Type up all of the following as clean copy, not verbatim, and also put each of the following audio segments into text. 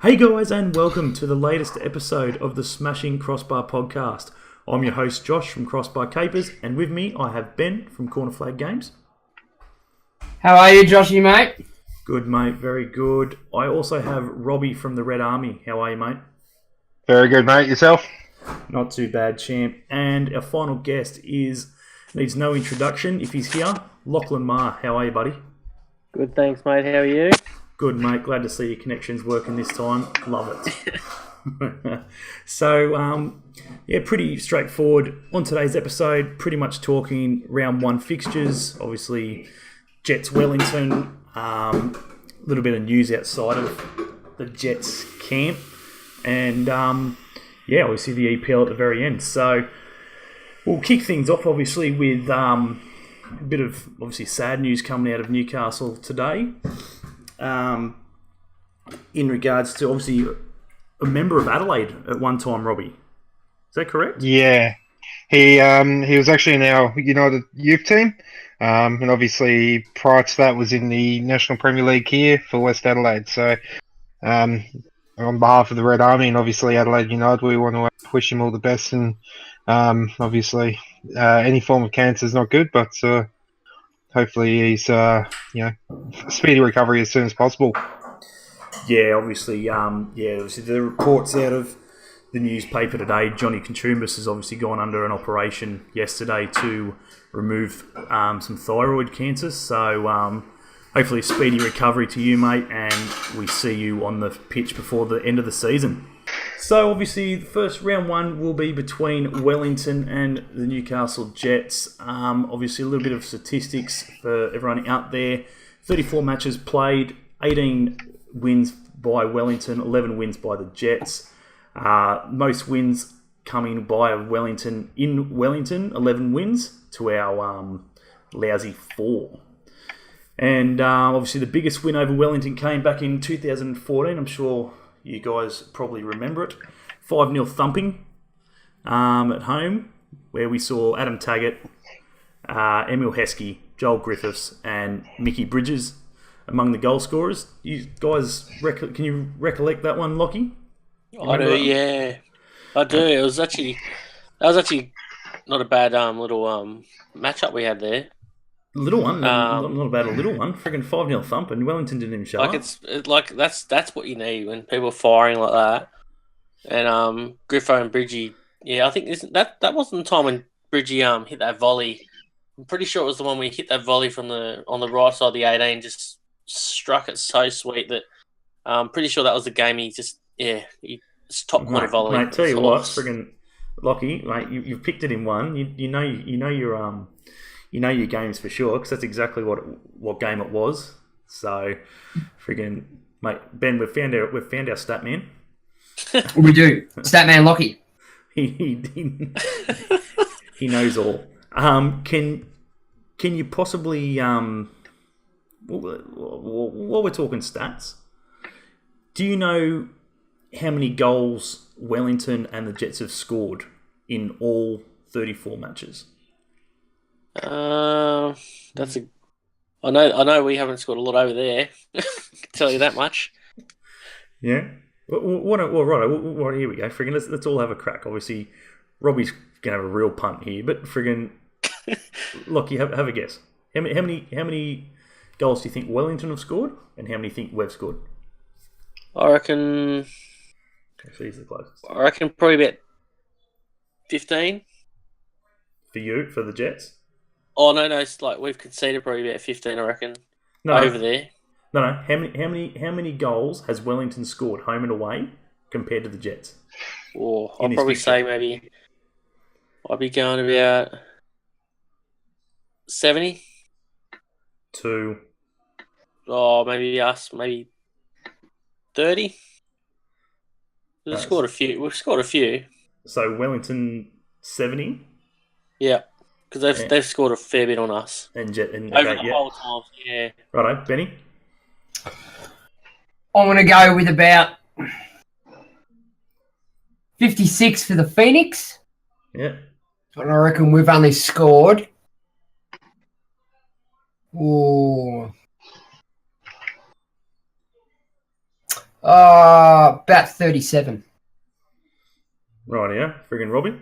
Hey guys, and welcome to the latest episode of the Smashing Crossbar Podcast. I'm your host Josh from Crossbar Capers, and with me I have Ben from Corner Flag Games. How are you, Joshy, mate? Good, mate. Very good. I also have Robbie from the Red Army. How are you, mate? Very good, mate. Yourself? Not too bad, champ. And our final guest needs no introduction if he's here. Lachlan Marr. How are you, buddy? Good, thanks, mate. How are you? Good, mate. Glad to see your connections working this time. Love it. So, pretty straightforward on today's episode. Pretty much talking round one fixtures. Obviously, Jets Wellington. A little bit of news outside of the Jets camp. And, obviously the EPL at the very end. So, we'll kick things off, obviously, with a bit of, obviously, sad news coming out of Newcastle today. In regards to, obviously, a member of Adelaide at one time, Robbie. Is that correct? Yeah. He was actually in our United youth team. And obviously, prior to that, was in the National Premier League here for West Adelaide. So, on behalf of the Red Army and obviously Adelaide United, we want to wish him all the best. And obviously, any form of cancer is not good, but hopefully he's speedy recovery as soon as possible. Yeah, obviously, obviously the reports out of the newspaper today, Johnny Contumbus has obviously gone under an operation yesterday to remove some thyroid cancer. So hopefully a speedy recovery to you, mate, and we see you on the pitch before the end of the season. So obviously the first round one will be between Wellington and the Newcastle Jets. Obviously a little bit of statistics for everyone out there. 34 matches played, 18 wins by Wellington, 11 wins by the Jets. Most wins coming by Wellington in Wellington, 11 wins to our lousy 4. And obviously the biggest win over Wellington came back in 2014. I'm sure you guys probably remember it. 5-0 thumping at home, where we saw Adam Taggart, Emil Heskey, Joel Griffiths, and Mickey Bridges among the goal scorers. You guys, can you recollect that one, Lockie? I do, yeah. I do. That was actually not a bad little matchup we had there. Little one, not about a little one. Freaking 5-0 thump, and Wellington didn't even show up. That's what you need when people are firing like that. And Griffo and Bridgie, yeah, I think that wasn't the time when Bridgie hit that volley. I'm pretty sure it was the one we hit that volley on the right side of the 18, just struck it so sweet that I'm pretty sure that was the game. It's top corner volley. Mate, tell you what, friggin' Lockie, mate, you've picked it in one. You know your games for sure, because that's exactly what game it was. So, friggin' mate, Ben, we've found our stat man. We do. Stat man Lockie. He knows all. Can you possibly while we're talking stats, do you know how many goals Wellington and the Jets have scored in all 34 matches? I know we haven't scored a lot over there. I can tell you that much. Yeah. Well, right. Here we go. Friggin', let's all have a crack. Obviously, Robbie's gonna have a real punt here, but friggin', Lockie, have a guess. How many goals do you think Wellington have scored, and how many think we've scored? I reckon. Actually, he's the closest. I reckon probably about 15. For you, for the Jets? Oh no, it's like we've conceded probably about 15. I reckon. No, over there. No. How many goals has Wellington scored home and away compared to the Jets? Or I'll probably say maybe I'll be going about 70. 2. Oh, maybe us, maybe 30. We've scored a few. So Wellington 70. Yeah, because they've scored a fair bit on us. And over the whole time. Yeah. Righto, Benny. I'm going to go with about 56 for the Phoenix. Yeah. And I reckon we've only scored. Ooh. about 37. Right, yeah. Friggin' Robbie.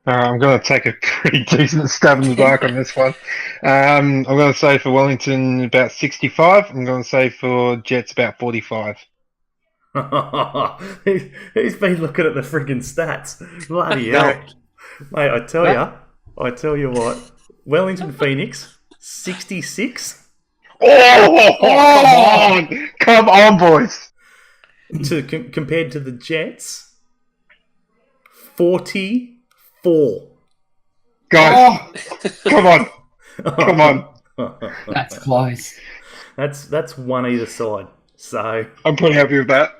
I'm going to take a pretty decent stab in the dark on this one. I'm going to say for Wellington about 65. I'm going to say for Jets about 45. Who's been looking at the friggin' stats? Bloody hell. Mate, I tell you what. Wellington Phoenix, 66. Oh, come on, boys. Compared to the Jets, 44. Guys, come on. Come on. That's close. That's one either side. So I'm pretty happy with that.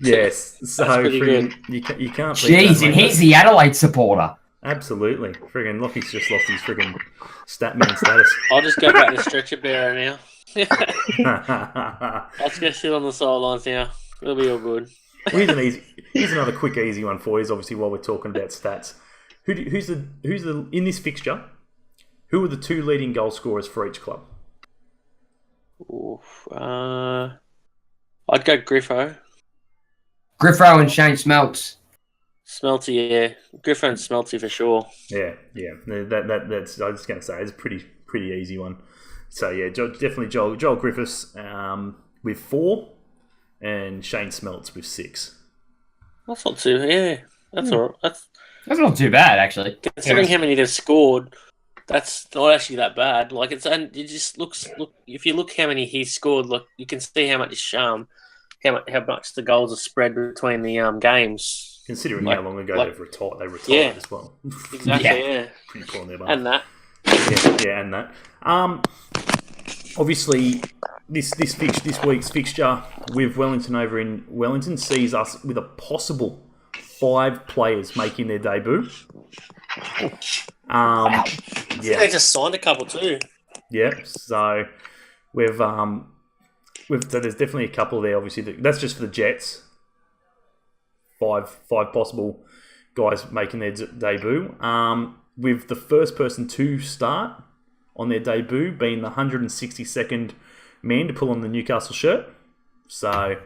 yes. So pretty friggin' good. you can't. beat Jeez, that, and mate. he's the Adelaide supporter. Absolutely. Friggin' Lockie's just lost his friggin' Statman status. I'll just go back to stretcher bearer now. I'll just go sit on the sidelines now. It'll be all good. Here's another quick, easy one for you. Obviously, while we're talking about stats, who's the in this fixture? Who are the two leading goal scorers for each club? Oof, I'd go Griffo. Griffo and Shane Smelts. Smelty, yeah. Griffo and Smelty for sure. Yeah. That's. I was just going to say it's a pretty easy one. So yeah, definitely Joel Griffiths with 4, and Shane Smelts with 6. That's not too. Yeah, that's all right. That's That's not too bad, actually. considering how many they've scored. That's not actually that bad. Like and it just looks. Look, if you look how many he's scored, look, you can see how much how much the goals are spread between the games. Considering Like- how long ago like- they retired Yeah. as well. Exactly, yeah. Pretty poor on their And that. Yeah, and that. Obviously, this week's fixture with Wellington over in Wellington sees us with a possible 5 players making their debut. They just signed a couple too. Yeah, so we've so there's definitely a couple there. Obviously, that's just for the Jets. Five possible guys making their debut. With the first person to start on their debut being the 162nd man to pull on the Newcastle shirt. So,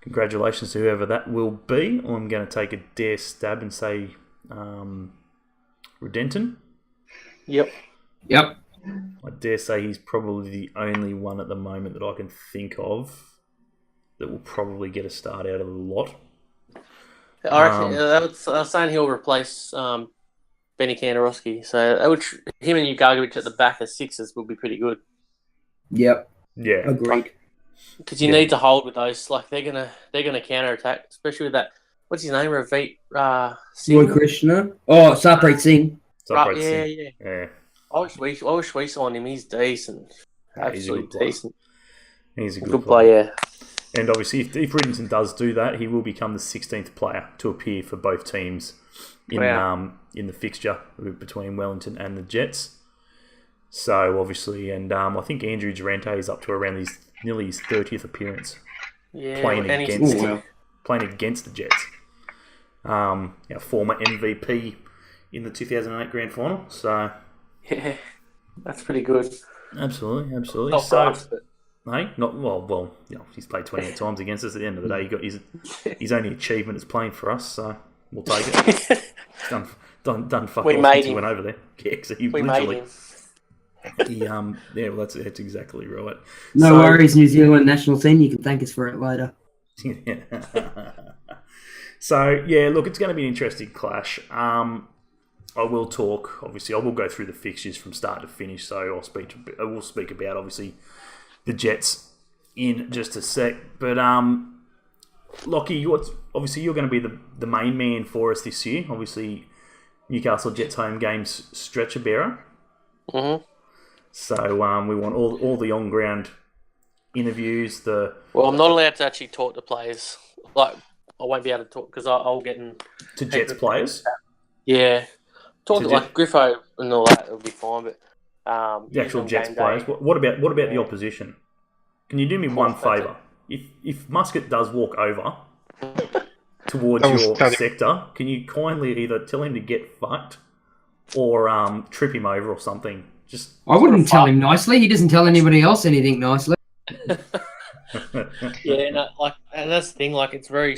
congratulations to whoever that will be. I'm going to take a dare stab and say Redenton. Yep. I dare say he's probably the only one at the moment that I can think of that will probably get a start out of the lot. I reckon I was saying he'll replace Benny Kandarowski. So him and Ugargovic at the back as sixes will be pretty good. Yep. Yeah. Agreed. Because you need to hold with those. Like they're gonna counter attack, especially with that. What's his name? Ravit Roy Krishna. Oh, Sarpreet Singh. Right, yeah. I wish we signed him. He's decent. Yeah, he's a good Absolutely player. decent. He's a Good player. And obviously, if Redenton does do that, he will become the 16th player to appear for both teams in the fixture between Wellington and the Jets. So obviously, and I think Andrew Durante is up to around nearly his 30th appearance playing against the Jets. Former MVP in the 2008 Grand Final. So Yeah, that's pretty good. absolutely. Not So. fast, but Hey, not well. He's played 28 times against us. At the end of the day, he got his only achievement is playing for us, so we'll take it. done. Fuck We off made since he him. went over there. Yeah, so he we literally. made him. Well, that's exactly right. No worries, New Zealand national team. You can thank us for it later. So yeah, look, it's going to be an interesting clash. I will talk. Obviously, I will go through the fixtures from start to finish. So I will speak about obviously the Jets in just a sec. But Lockie, obviously you're going to be the main man for us this year. Obviously, Newcastle Jets home games stretcher bearer. Mm-hmm. So we want all the on ground interviews. Well, I'm not allowed to actually talk to players. Like I won't be able to talk because I'll get in to Jets players. Yeah, talk to like Griffo and all that. It'll be fine, but. The actual Jets players. What about the opposition? Can you do me one favour? If Muscat does walk over towards your sector, can you kindly either tell him to get fucked or trip him over or something? Just I wouldn't tell him nicely. He doesn't tell anybody else anything nicely. Yeah, no, and that's the thing. Like, it's very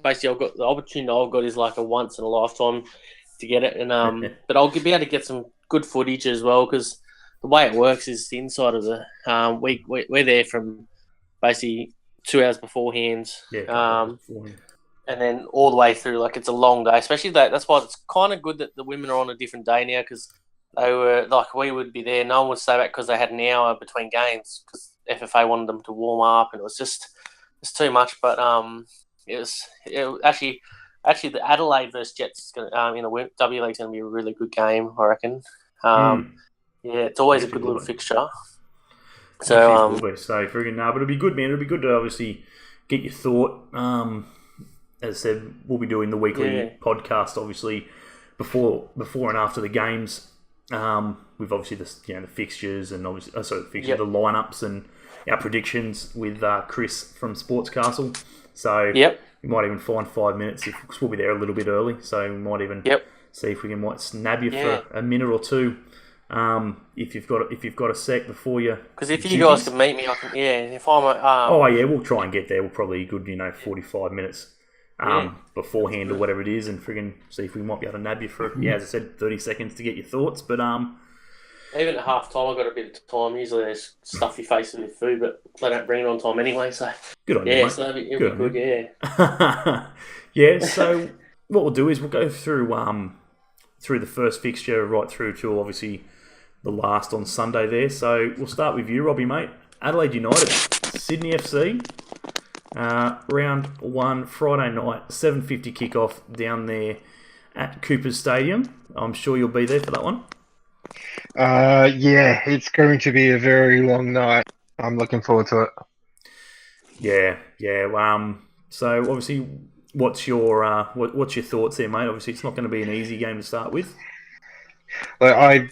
basically, I've got the opportunity I've got is like a once in a lifetime to get it, and but I'll be able to get some good footage as well because the way it works is the inside of the we're there from basically 2 hours beforehand, and then all the way through. Like, it's a long day, especially that's why it's kind of good that the women are on a different day now because they were like we would be there. No one would stay back because they had an hour between games because FFA wanted them to warm up, and it was just too much. But it was actually the Adelaide versus Jets in the W League is going to be a really good game, I reckon. Yeah, it's always a good little fixture. So will be. So friggin' but it'll be good, man. It'll be good to obviously get your thought. As I said, we'll be doing the weekly podcast, obviously before and after the games. With obviously the fixtures and obviously the lineups and our predictions with Chris from SportsCastle. So we might even find 5 minutes because we'll be there a little bit early. So we might even see if we might snab you for a minute or two. If you've got a sec before you. Because if you guys can meet me, I can. Yeah, if I'm. We'll try and get there. We'll probably good 45 minutes. Beforehand or whatever it is, and friggin' see if we might be able to nab you for as I said, 30 seconds to get your thoughts. But even at half time, I've got a bit of time. Usually, they stuff your face with food, but they don't bring it on time anyway. So good on you, mate. So it'll be good. Yeah. So what we'll do is we'll go through the first fixture right through to obviously the last on Sunday there. So we'll start with you, Robbie, mate. Adelaide United, Sydney FC. Round 1, Friday night, 7:50 kickoff down there at Cooper's Stadium. I'm sure you'll be there for that one. Yeah, it's going to be a very long night. I'm looking forward to it. Yeah. So obviously, what's your thoughts there, mate? Obviously, it's not going to be an easy game to start with. I'm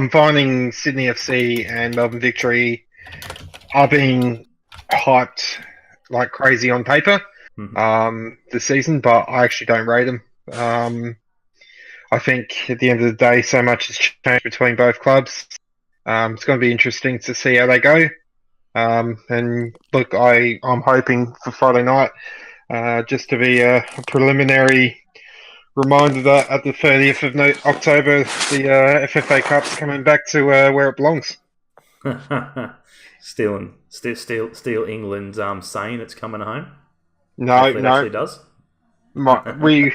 finding Sydney FC and Melbourne Victory are being hyped like crazy on paper this season, but I actually don't rate them. I think at the end of the day, so much has changed between both clubs. It's going to be interesting to see how they go. And look, I'm hoping for Friday night just to be a preliminary reminder that at the 30th of October, the FFA Cup's coming back to where it belongs. Steal England's saying it's coming home. No, it actually does. We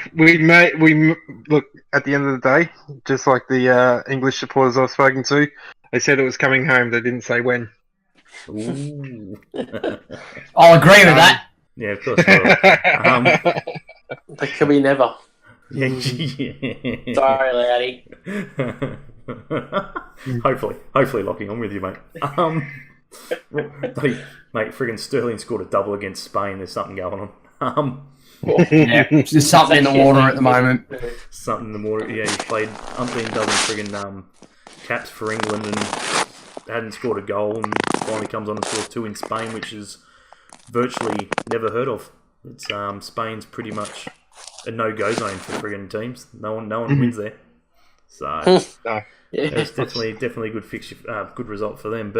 look at the end of the day, just like the English supporters I've spoken to, they said it was coming home. They didn't say when. Ooh. I'll agree with that. Yeah, of course. That could be never. Yeah. Sorry, laddie. Hopefully locking on with you, mate. Mate, friggin' Sterling scored a double against Spain. There's something going on. There's something in the water at the moment. Something in the water. Yeah, he played umpteen dozen friggin' caps for England and hadn't scored a goal, and finally comes on and scores 2 in Spain, which is virtually never heard of. It's Spain's pretty much a no-go zone for friggin' teams. No one wins there. So it's definitely a good fixture, good result for them.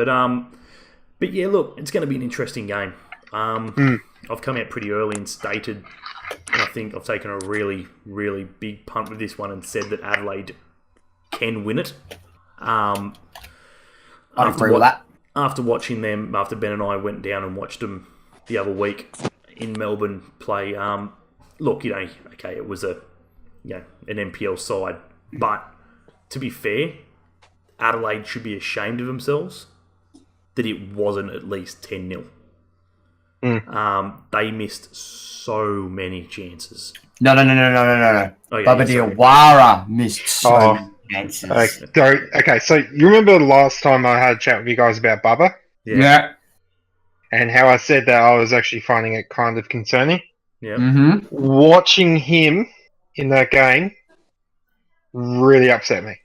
But yeah, look, it's going to be an interesting game. I've come out pretty early and stated, and I think I've taken a really, really big punt with this one and said that Adelaide can win it. I agree with that. After watching them, after Ben and I went down and watched them the other week in Melbourne play, look, okay, it was an NPL side, but to be fair, Adelaide should be ashamed of themselves that it wasn't at least 10-0. They missed so many chances. No. Okay, Baba Diawara missed so many chances. Okay, so you remember the last time I had a chat with you guys about Bubba? Yeah. And how I said that I was actually finding it kind of concerning? Yeah. Mm-hmm. Watching him in that game really upset me.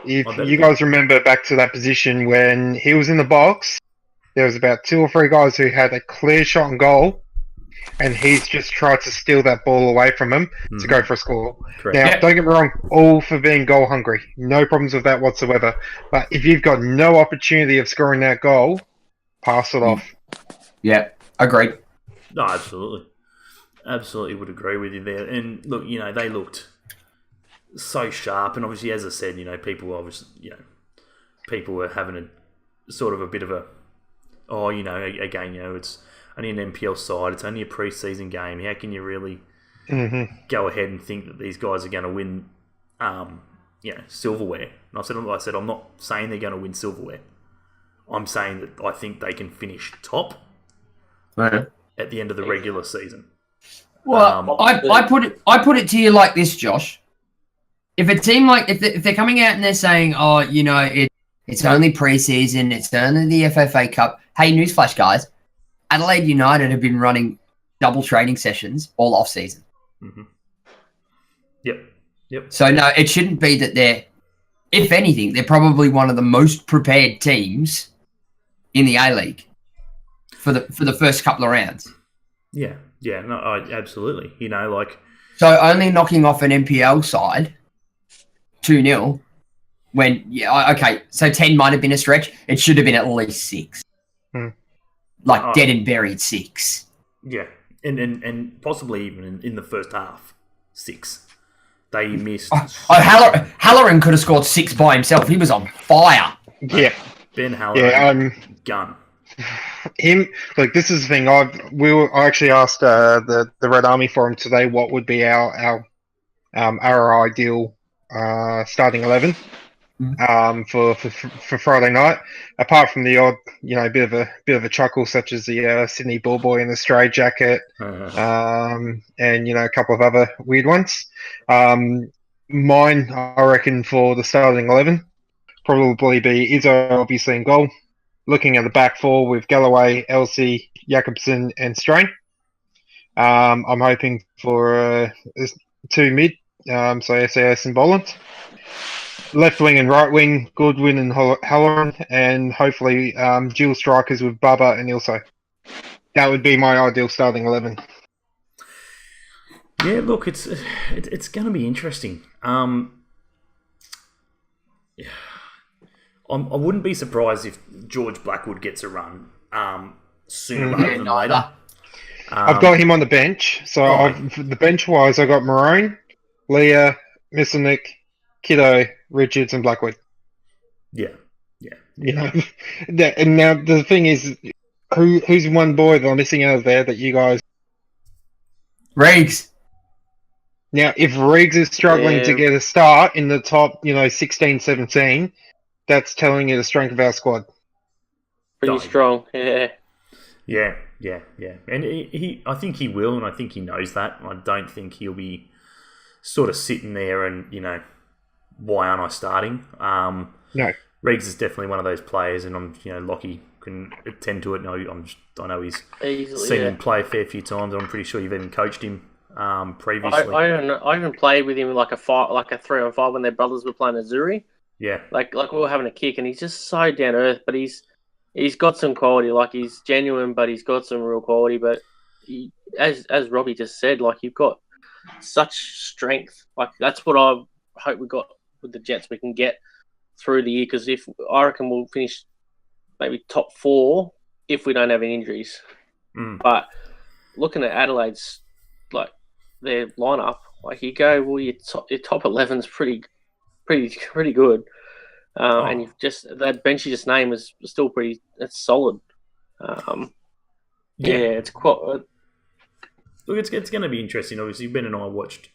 If you guys remember back to that position when he was in the box, there was about 2 or 3 guys who had a clear shot on goal, and he's just tried to steal that ball away from him to go for a score. Correct. Now, don't get me wrong, all for being goal hungry. No problems with that whatsoever. But if you've got no opportunity of scoring that goal, pass it off. Yeah, agreed. No, absolutely. Absolutely would agree with you there. And look, they looked so sharp. And obviously, as I said, people were having a sort of a bit of a, it's only an NPL side. It's only a pre-season game. How can you really go ahead and think that these guys are going to win, silverware? And I said, I'm not saying they're going to win silverware. I'm saying that I think they can finish top at the end of the regular season. Well, I put it to you like this, Josh. If a team if they're coming out and they're saying, it's only pre-season, it's only the FFA Cup. Hey, newsflash, guys. Adelaide United have been running double training sessions all off-season. Mm-hmm. Yep. So, no, it shouldn't be that they're, if anything, they're probably one of the most prepared teams in the A League for the first couple of rounds. Yeah, no, absolutely. So only knocking off an NPL side 2-0 when, so 10 might have been a stretch. It should have been at least 6. Dead and buried 6. Yeah, and possibly even in the first half, 6. They missed. Halloran could have scored 6 by himself. He was on fire. Yeah. Ben Halloran, gun. Him, this is the thing. I actually asked the Red Army Forum today what would be our ideal starting 11 for Friday night. Apart from the odd, bit of a chuckle, such as the Sydney Bullboy in the stray jacket, and a couple of other weird ones. Mine, I reckon, for the starting 11, probably be Izzo, obviously in goal. Looking at the back four with Galloway, Elsey, Jakobsen, and Strain. I'm hoping for 2 mid, so SAS and Boland. Left wing and right wing, Goodwin and Halloran, and hopefully dual strikers with Bubba and Ilso. That would be my ideal starting 11. Yeah, look, it's going to be interesting. I wouldn't be surprised if George Blackwood gets a run sooner rather than later. I've got him on the bench. So the bench-wise, I got Maroon, Leah, Missonic, Kiddo, Richards, and Blackwood. Yeah. And now the thing is, who's one boy that I'm missing out of there that you guys... Riggs. Now, if Riggs is struggling to get a start in the top, 16, 17... that's telling you the strength of our squad. Pretty strong, yeah. Yeah. And I think he will, and I think he knows that. I don't think he'll be sort of sitting there and, why aren't I starting? No. Riggs is definitely one of those players, and Lockie can attend to it. I know he's seen him play a fair few times. I'm pretty sure you've even coached him previously. I even played with him like a 3-on-5 when their brothers were playing Azuri. Yeah, like we were having a kick, and he's just so down to earth. But he's got some quality. He's genuine, but he's got some real quality. But as Robbie just said, you've got such strength. That's what I hope we got with the Jets. We can get through the year, because I reckon we'll finish maybe top 4 if we don't have any injuries. But looking at Adelaide's their lineup, you go, well, your top 11's pretty good, and you've just that bench you just named is still pretty. It's solid. It's quite. Look, it's going to be interesting. Obviously, Ben and I watched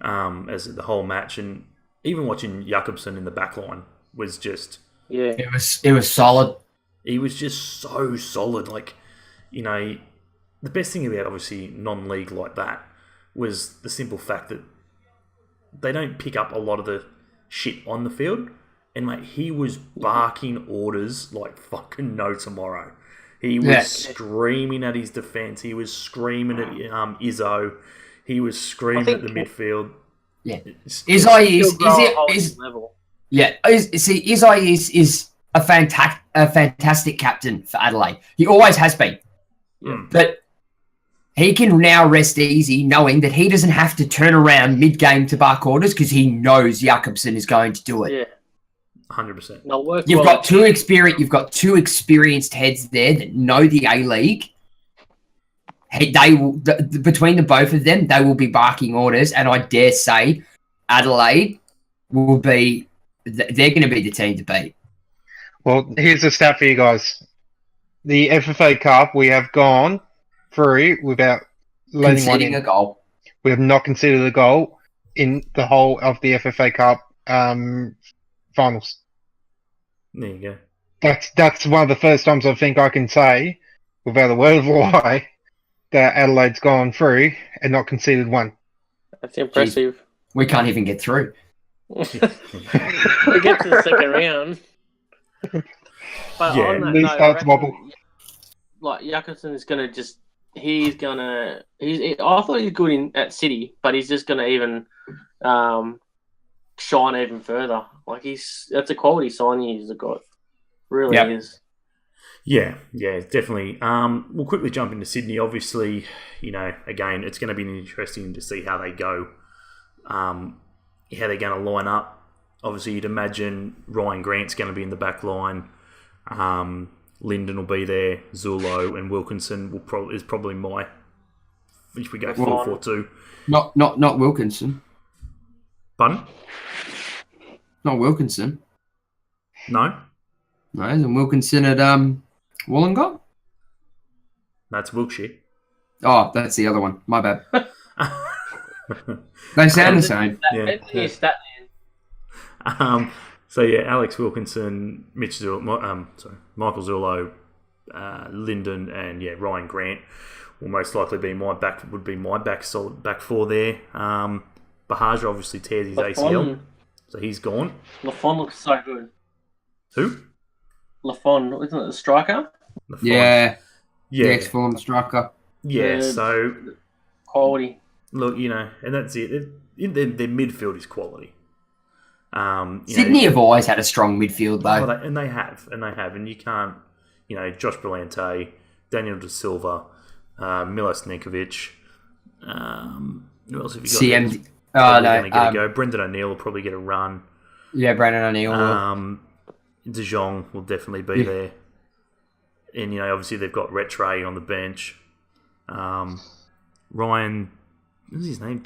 as the whole match, and even watching Jakobsen in the back line was just It was solid. He was just so solid. The best thing about obviously non-league like that was the simple fact that they don't pick up a lot of the shit on the field, and he was barking orders like fucking no tomorrow. He was screaming at his defense. He was screaming at Izzo. He was screaming at the midfield. Yeah, Izzo is a fantastic captain for Adelaide. He always has been. Yeah. But he can now rest easy knowing that he doesn't have to turn around mid-game to bark orders because he knows Jakobsen is going to do it. Yeah. 100%. You've got two experienced heads there that know the A League. They will, between the both of them, they will be barking orders, and I dare say Adelaide will be. They're going to be the team to beat. Well, here's a stat for you guys: the FFA Cup, we have gone through without letting one in. Conceding a goal. We have not considered a goal in the whole of the FFA Cup finals. There you go. That's one of the first times I think I can say, without a word of a lie, that Adelaide's gone through and not conceded one. That's impressive. Jeez, we can't even get through. We get to the second round. But Yeah, on that these note, starts wobble. Like Jakobsen is going to just. I thought he was good at City, but he's just going to even shine even further. Like that's a quality signing he's got. Really is. Yeah, definitely. We'll quickly jump into Sydney. Obviously, again, it's going to be interesting to see how they go, how they're going to line up. Obviously, you'd imagine Ryan Grant's going to be in the back line. Lyndon will be there. Zulo and Wilkinson is probably my. If we go 4-4-2. Not Wilkinson. Pardon? Not Wilkinson. No. No, isn't Wilkinson at Wollongong? That's Wilkshire. Oh, that's the other one. My bad. They sound the same. So yeah, Alex Wilkinson, Michael Zulo, Lyndon, and Ryan Grant will most likely be my back four there. Bahaja obviously tears his ACL, so he's gone. Lafon looks so good. Who? Lafon, isn't it the striker? Lafon. Yeah. The ex-Fulham striker. Yeah, so quality. Look, and that's it. Their midfield is quality. Sydney have always had a strong midfield, though. They have, and you can't, Josh Brillante, Daniel De Silva, Milos Ninkovic, who else have you got? CMD. Going to go. Brendan O'Neill will probably get a run. Yeah, Brendan O'Neill. De Jong will definitely be there, and obviously they've got Retre on the bench. Ryan, what's his name?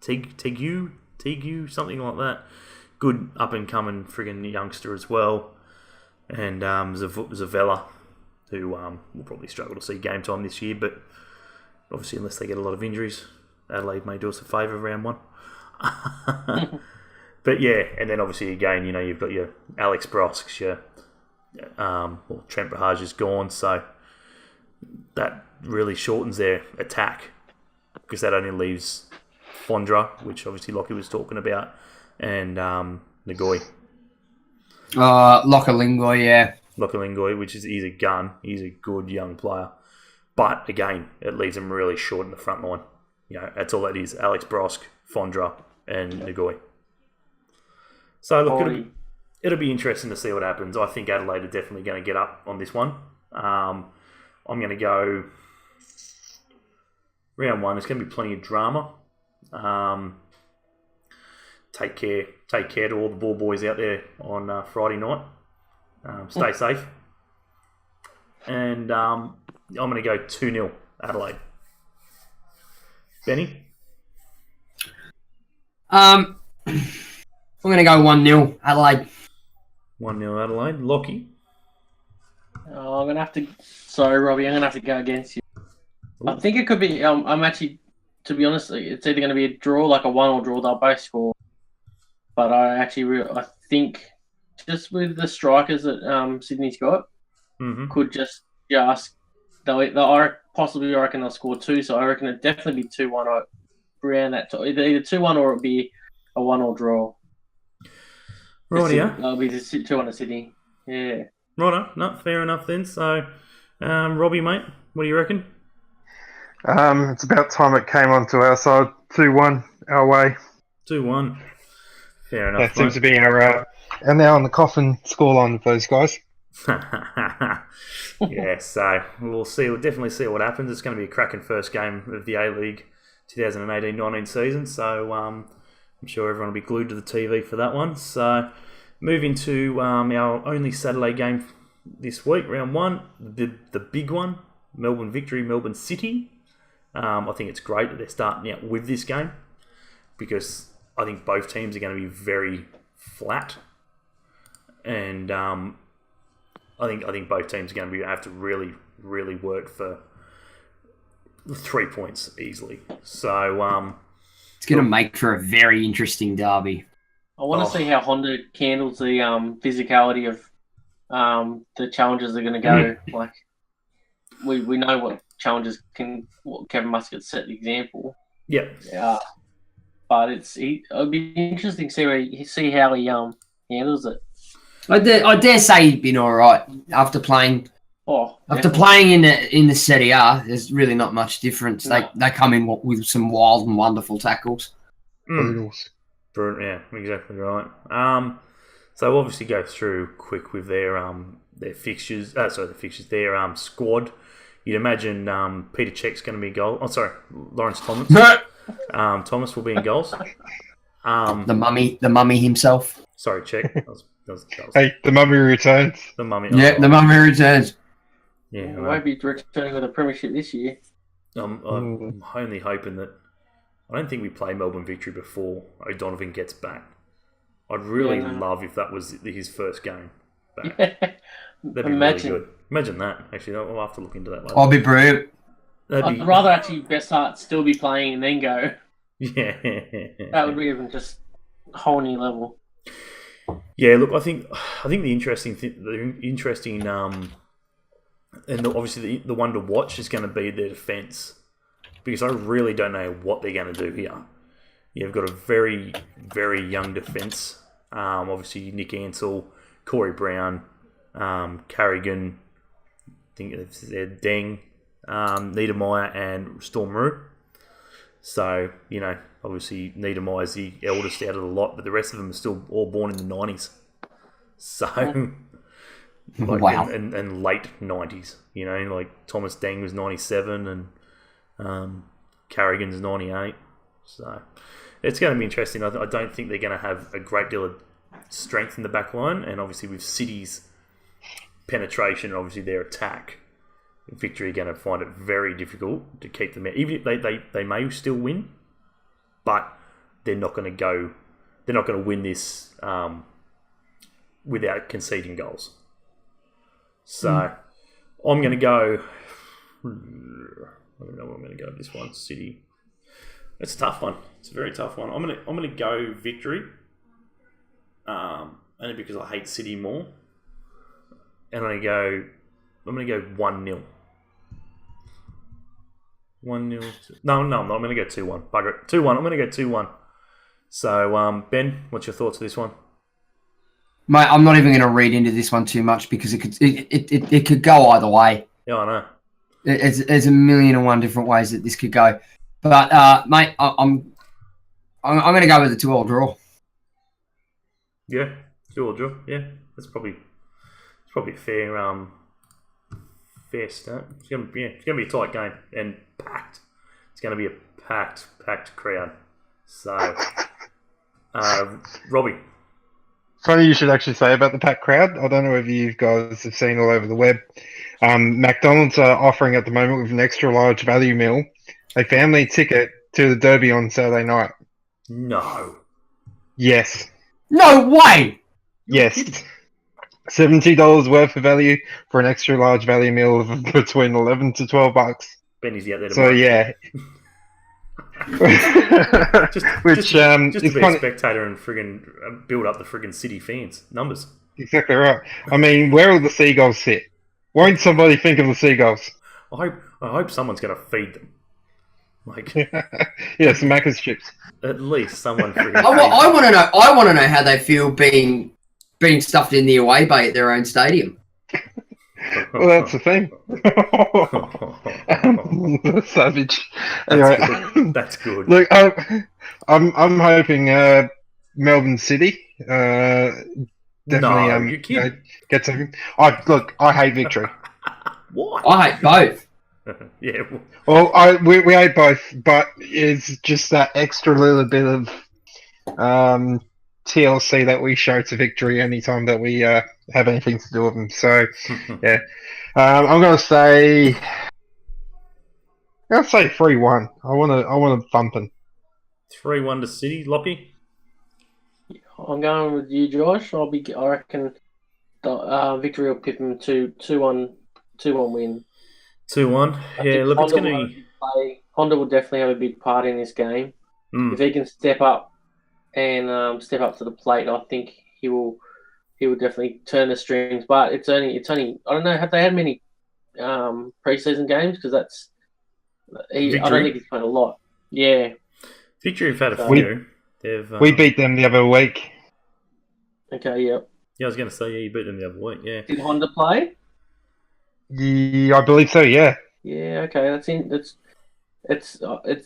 Tegu, something like that. Good up and coming friggin' youngster as well, and Zavella, who will probably struggle to see game time this year, but obviously unless they get a lot of injuries, Adelaide may do us a favour round one. But yeah, and then obviously again, you've got your Alex Brosks, Trent Bahaja's gone, so that really shortens their attack because that only leaves Fondra, which obviously Lockie was talking about, and Ngoi. Lockerlingoi, yeah. Lockerlingoi, he's a gun. He's a good young player. But again, it leaves them really short in the front line. That's all that is. Alex Brosk, Fondra, and Ngoi. So look, it'll be interesting to see what happens. I think Adelaide are definitely going to get up on this one. I'm going to go round one. There's going to be plenty of drama. Take care to all the ball boys out there on Friday night. Stay safe. And I'm going to go 2-0 Adelaide. Benny? I'm going to go 1-0 Adelaide. 1-0 Adelaide. Lockie? I'm going to have to... Sorry, Robbie. I'm going to have to go against you. Ooh. I think it could be... I'm actually... To be honest, it's either going to be a draw, like a 1-1 draw. They'll both score. But I think just with the strikers that Sydney's got, could just they'll possibly reckon they'll score 2. So I reckon it'd definitely be 2-1 around that time. Either 2-1 or it'll be a 1-1 draw. Right, yeah. That'll be 2-1 to Sydney. Yeah. Right, no, fair enough then. So, Robbie, mate, what do you reckon? It's about time it came onto our side. 2-1 our way. 2-1. Fair enough. That seems to be our now in the coffin scoreline of those guys. Yeah, so we'll see. We'll definitely see what happens. It's going to be a cracking first game of the A League 2018-19 season. So I'm sure everyone will be glued to the TV for that one. So moving to our only Saturday game this week, round one, the big one, Melbourne Victory, Melbourne City. I think it's great that they're starting out with this game because I think both teams are going to be very flat, and I think both teams are going to have to really, really work for 3 points easily. So it's going to make for a very interesting derby. I want to see how Honda handles the physicality of the challenges they're going to go. Like we know what challenges what Kevin Muscat set the example. Yeah. But it'll be interesting to see how he handles it. I dare say he'd been all right after playing. After playing in the Serie A, there's really not much difference. No. They come in with some wild and wonderful tackles. Yeah, exactly right. So we'll obviously go through quick with their fixtures. Their squad. You'd imagine Peter Cech's going to be in goal. Oh, sorry, Lawrence Thomas. Thomas will be in goals. The mummy himself. Sorry, Cech. That was hey, the mummy returns. The mummy. Yeah, the mummy returns. Yeah, he won't be returning with a premiership this year. I'm only hoping that I don't think we play Melbourne Victory before O'Donovan gets back. I'd really love if that was his first game back. That'd be really good. Imagine that. Actually, I'll have to look into that later. I'll be brilliant. I'd rather actually Bessart still be playing and then go. Yeah. That would be even just a whole new level. Yeah, look, I think the interesting and obviously the one to watch is going to be their defence, because I really don't know what they're going to do here. You've got a very, very young defence. Obviously, Nick Ansell, Corey Brown, Carrigan, I think it's Deng, Niedermeyer, and Storm Roo. So, obviously Niedermeyer is the eldest out of the lot, but the rest of them are still all born in the 90s. So, wow. And late 90s, like Thomas Deng was 97 and Carrigan's 98. So, it's going to be interesting. I don't think they're going to have a great deal of strength in the back line, and obviously with City's penetration and obviously their attack, Victory are going to find it very difficult to keep them out. Even if they may still win, but they're not going to win this without conceding goals. So I'm going to go. I don't know where I'm going to go with this one. City. It's a tough one. It's a very tough one. I'm going to go Victory. Only because I hate City more. And I'm going to go 1-0. 1-0. No, I'm going to go 2-1. Bugger it. 2-1. I'm going to go 2-1. So, Ben, what's your thoughts of this one? Mate, I'm not even going to read into this one too much because it could go either way. Yeah, I know. There's a million and one different ways that this could go. But, mate, I'm going to go with a 2-2 draw. Yeah, 2-2 draw. Yeah, that's probably fair. Fair start. It's gonna be a tight game and packed. It's gonna be a packed crowd. So, Robbie. Funny you should actually say about the packed crowd. I don't know if you guys have seen all over the web. McDonald's are offering at the moment with an extra large value meal a family ticket to the Derby on Saturday night. No. Yes. No way. Yes. $70 worth of value for an extra large value meal of between $11 to $12. Benny's out there. So yeah. just to be a spectator and friggin' build up the friggin' City fans numbers. Exactly right. I mean, where will the seagulls sit? Won't somebody think of the seagulls? I hope someone's going to feed them. Like, yeah, some Macca's chips. At least someone friggin' I want to know how they feel being stuffed in the away bay at their own stadium. Well, that's the thing. Savage. Anyway, that's good. Look, I'm hoping Melbourne City definitely you kidding. get something. I hate victory. Why? I hate both. Yeah. Well, we hate both, but it's just that extra little bit of TLC that we show to victory anytime that we have anything to do with them. So yeah, I'm gonna say 3-1. I want to thumping. 3-1 to City, Lockie. I'm going with you, Josh. I reckon victory will pip him 2-1 win. 2-1. Yeah, look, it's going to be. Honda will definitely have a big part in this game. If he can step up and step up to the plate, I think he will definitely turn the strings. But it's only. I don't know. Have they had many preseason games? Because I don't think he's played a lot. Yeah. Victory have had a few. We beat them the other week. Okay. Yep. Yeah, I was going to say you beat them the other week. Yeah. Did Honda play? Yeah, I believe so. Yeah. Yeah. Okay. It's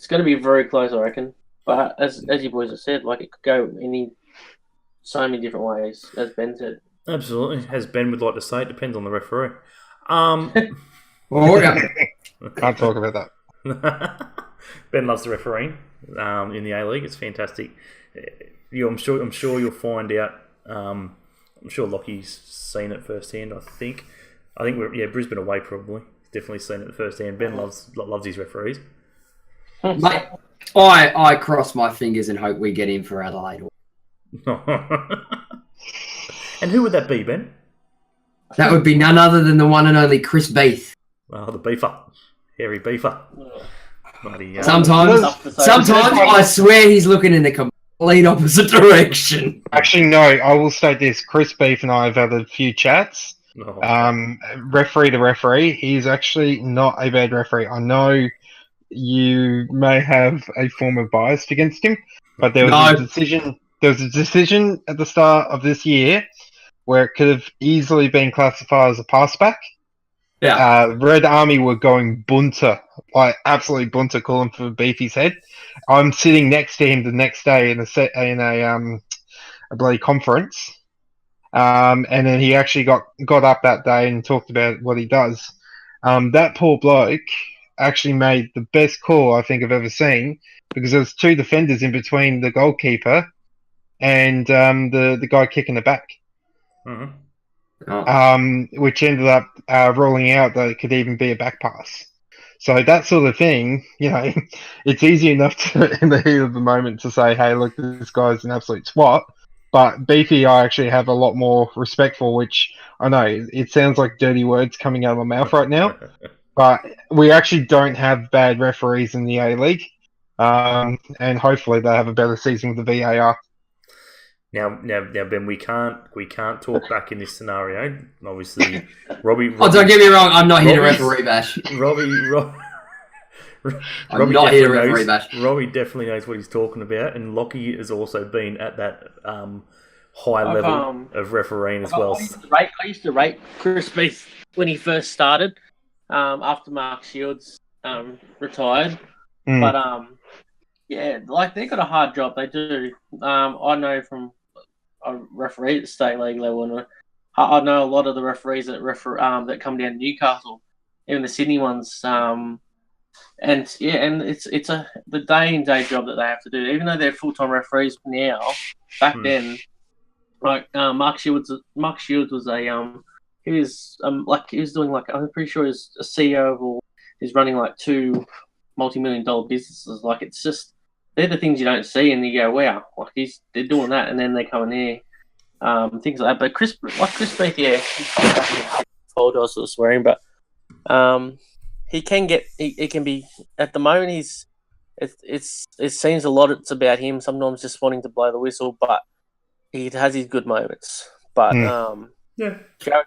going to be very close, I reckon. But as you boys have said, like it could go so many different ways, as Ben said. Absolutely, as Ben would like to say, it depends on the referee. Can't talk about that. Ben loves the refereeing in the A League. It's fantastic. I'm sure you'll find out. I'm sure Lockie's seen it firsthand. I think Brisbane away probably. Definitely seen it firsthand. Ben loves his referees. Mate, I cross my fingers and hope we get in for Adelaide. And who would that be, Ben? That would be none other than the one and only Chris Beath. Oh, the beefer. Hairy beefer. Sometimes I swear he's looking in the complete opposite direction. Actually, no, I will state this. Chris Beath and I have had a few chats. Referee to referee. He's actually not a bad referee. I know you may have a form of bias against him, but there was a decision. There was a decision at the start of this year where it could have easily been classified as a pass back. Yeah. Red Army were going bunter, like absolutely bunter, calling for Beefy's head. I'm sitting next to him the next day in a bloody conference, and then he actually got up that day and talked about what he does. That poor bloke actually made the best call I think I've ever seen, because there was two defenders in between the goalkeeper and the guy kicking the back. Mm-hmm. Which ended up ruling out that it could even be a back pass. So that sort of thing, it's easy enough in the heat of the moment to say, hey, look, this guy's an absolute twat. But Beefy, I actually have a lot more respect for, which I know it sounds like dirty words coming out of my mouth right now. But we actually don't have bad referees in the A League. And hopefully they have a better season with the VAR. Now, Ben, we can't talk back in this scenario. Obviously, Robbie. Oh, don't get me wrong. I'm not here to referee bash. Robbie definitely knows what he's talking about, and Lockie has also been at that high level of refereeing as well. I used to rate Chris Beath when he first started, after Mark Shields retired. But like they've got a hard job. They do. I know from a referee at the state league level, and I know a lot of the referees that come down to Newcastle, even the Sydney ones. And it's the day in day job that they have to do. Even though they're full time referees now, back then, like Mark Shields was he was doing I'm pretty sure he's a CEO or he's running like 2 multi-million-dollar businesses. Like it's just. They're the things you don't see, and you go, "Wow!" Like they're doing that, and then they come in here, things like that. But Chris Beath, I apologize for the swearing, but he can get. It can be at the moment. It seems a lot. It's about him. Sometimes just wanting to blow the whistle, but he has his good moments. But yeah.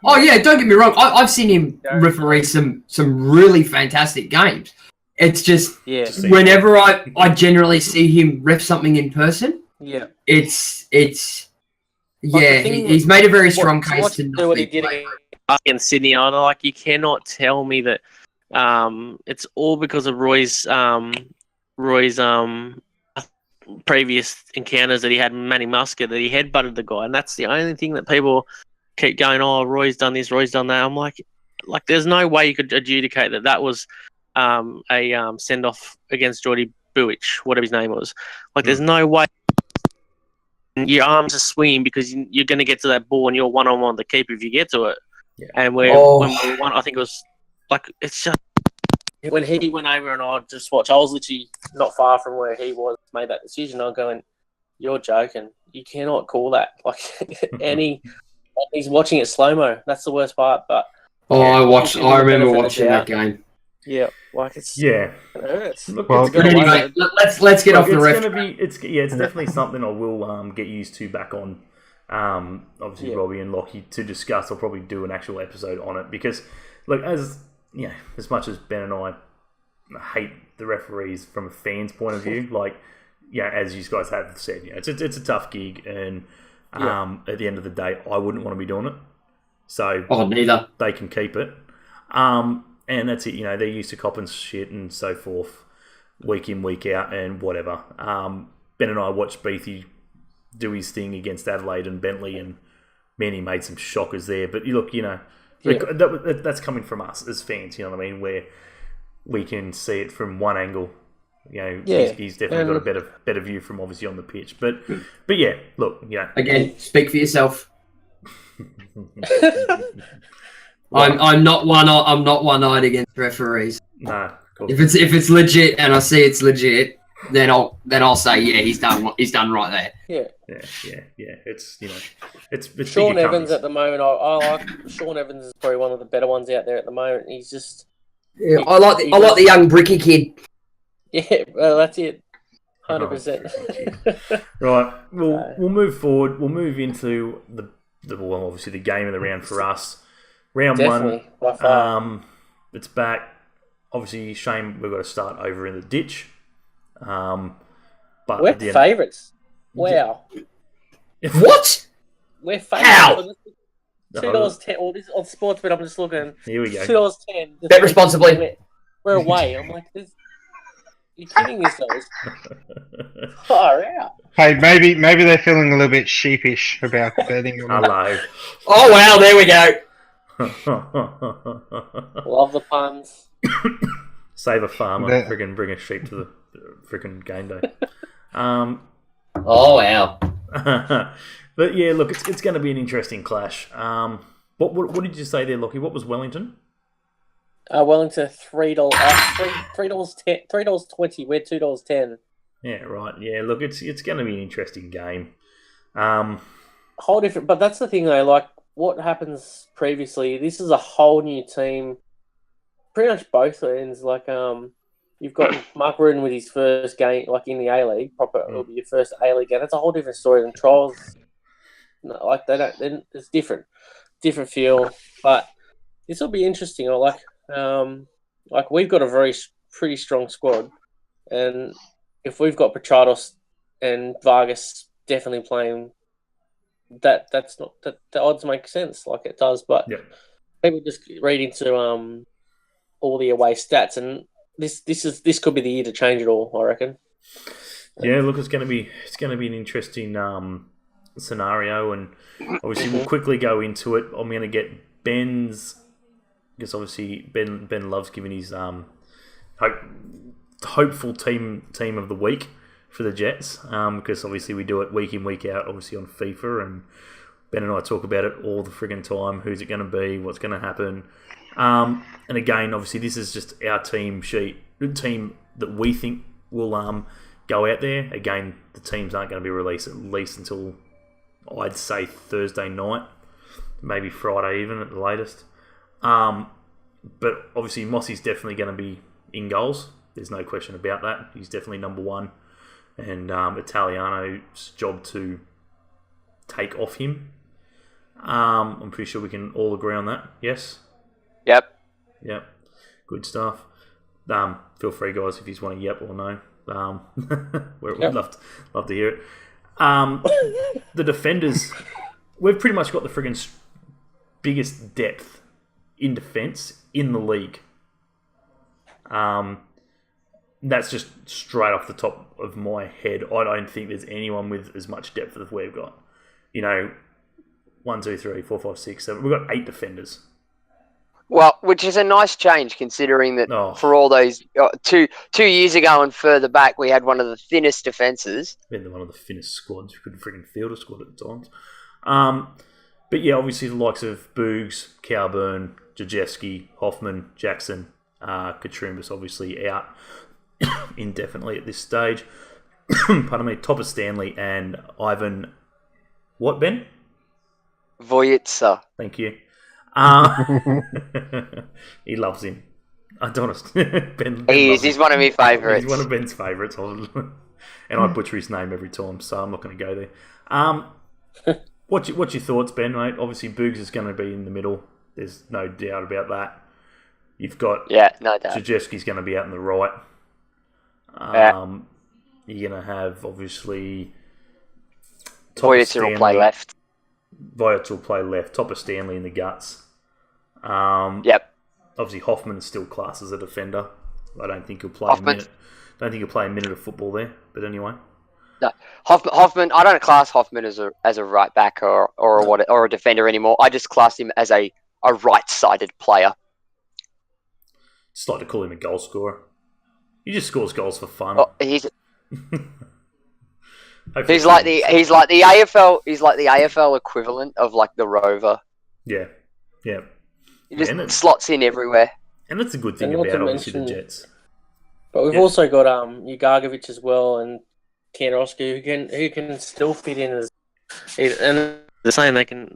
Oh yeah, don't get me wrong. I've seen him referee some really fantastic games. It's just whenever I generally see him ref something in person, he's made a very strong case to not what be he did against Sydney. Like you cannot tell me that it's all because of Roy's previous encounters that he had with Manny Muscat that he headbutted the guy, and that's the only thing that people keep going, oh, Roy's done this, Roy's done that. I'm like there's no way you could adjudicate that was a send-off against Geordie Buich, whatever his name was. There's no way your arms are swinging because you're going to get to that ball and you're one-on-one the keeper if you get to it. Yeah. And when we won, I think it was it's just when he went over and I just watched. I was literally not far from where he was, made that decision. I'm going, you're joking. You cannot call that. He's watching it slow-mo. That's the worst part. But I remember watching that game. Yeah, it hurts. Look, but anyway, let's get off the ref. It's definitely something I will get used to back on. Obviously, Robbie and Lockie to discuss. I'll probably do an actual episode on it because, look, as much as Ben and I hate the referees from a fan's point of view, as you guys have said, it's a tough gig, and at the end of the day, I wouldn't want to be doing it. So, neither. They can keep it. And that's it. They're used to copping shit and so forth, week in, week out, and whatever. Ben and I watched Beathy do his thing against Adelaide and Bentley, and man, he made some shockers there. But look, that's coming from us as fans. You know what I mean? Where we can see it from one angle. He's definitely got a better view from obviously on the pitch. But yeah, look, again, speak for yourself. I'm not one-eyed against referees. No, if it's legit and I see it's legit, then I'll say he's done right there. Yeah. It's it's Sean Evans at the moment. I like Sean Evans is probably one of the better ones out there at the moment. He's just I like the young bricky kid. Yeah, well that's it. 100%. Right, we'll move forward. We'll move into obviously the game of the round for us. Round Definitely, one, by far. It's back. Obviously, shame we've got to start over in the ditch. But we're favourites. Wow. What? We're favourites. $2.10. On Sportsbet, I'm just looking. Here we go. $2.10. Bet responsibly. We're away. I'm like, you're kidding yourselves. Far out. Hey, maybe they're feeling a little bit sheepish about betting. Hello. Oh wow, there we go. Love the puns. Save a farmer, friggin' bring a sheep to the friggin' game day. Oh wow! But yeah, look, it's going to be an interesting clash. What did you say there, Lockie? What was Wellington? Wellington $3, $3.20. We're $2.10. Yeah, right. Yeah, look, it's going to be an interesting game. Whole different, but that's the thing though. Like what happens previously, this is a whole new team. Pretty much both ends. Like you've got Mark Rudin with his first game, like in the A League. It'll be your first A League game. That's a whole different story than trials. Like they don't. Then it's different feel. But this will be interesting. Like we've got a pretty strong squad, and if we've got Petrados and Vargas definitely playing, that's not the odds make sense. Like it does, but people just read into all the away stats, and this could be the year to change it all. I reckon. Yeah, look, it's going to be an interesting scenario, and obviously we'll quickly go into it. I'm going to get Ben's, because obviously Ben loves giving his hopeful team of the week for the Jets, because obviously we do it week in, week out, obviously on FIFA, and Ben and I talk about it all the friggin' time. Who's it going to be? What's going to happen? And again, obviously this is just our team sheet, team that we think will go out there. Again, the teams aren't going to be released at least until, I'd say, Thursday night, maybe Friday even at the latest. But obviously Mossy's definitely going to be in goals. There's no question about that. He's definitely number one. And Italiano's job to take off him. I'm pretty sure we can all agree on that. Yes? Yep. Good stuff. Feel free, guys, if you just want to yep or no. We'd love to hear it. The defenders, we've pretty much got the friggin' biggest depth in defence in the league. that's just straight off the top of my head. I don't think there's anyone with as much depth as we've got. 1, 2, 3, 4, 5, 6, 7. We've got 8 defenders. Well, which is a nice change considering that for all those 2 years ago and further back, we had one of the thinnest defences. We had one of the thinnest squads. We couldn't freaking field a squad at times. But yeah, obviously the likes of Boogs, Cowburn, Jajewski, Hoffman, Jackson, Katrumbis obviously out indefinitely at this stage. Pardon me, Topper Stanley and Ivan. What, Ben? Voyitsa. Thank you. He loves him. I don't know. Ben He's one of my favourites. He's one of Ben's favourites. And I butcher his name every time, so I'm not going to go there. What's your thoughts, Ben, mate? Obviously, Boogs is going to be in the middle. There's no doubt about that. You've got... Yeah, no doubt. Jajewski's going to be out on the right. You're going to have, obviously... Voyitsa will play left. Voyitsa will play left. Topper Stanley in the guts. Yep. Obviously, Hoffman still classed as a defender. I don't think he'll play a minute. Don't think he'll play a minute of football there. But anyway... No, Hoffman. I don't class Hoffman as a right back or a defender anymore. I just class him as a right-sided player. Just like to call him a goal scorer. He just scores goals for fun. Oh, he's like the AFL equivalent of like the Rover. Yeah. He just slots in everywhere. And that's a good thing about obviously the Jets. But we've also got Ugargovic as well and Kianowski who can still fit in as, and they're saying they can.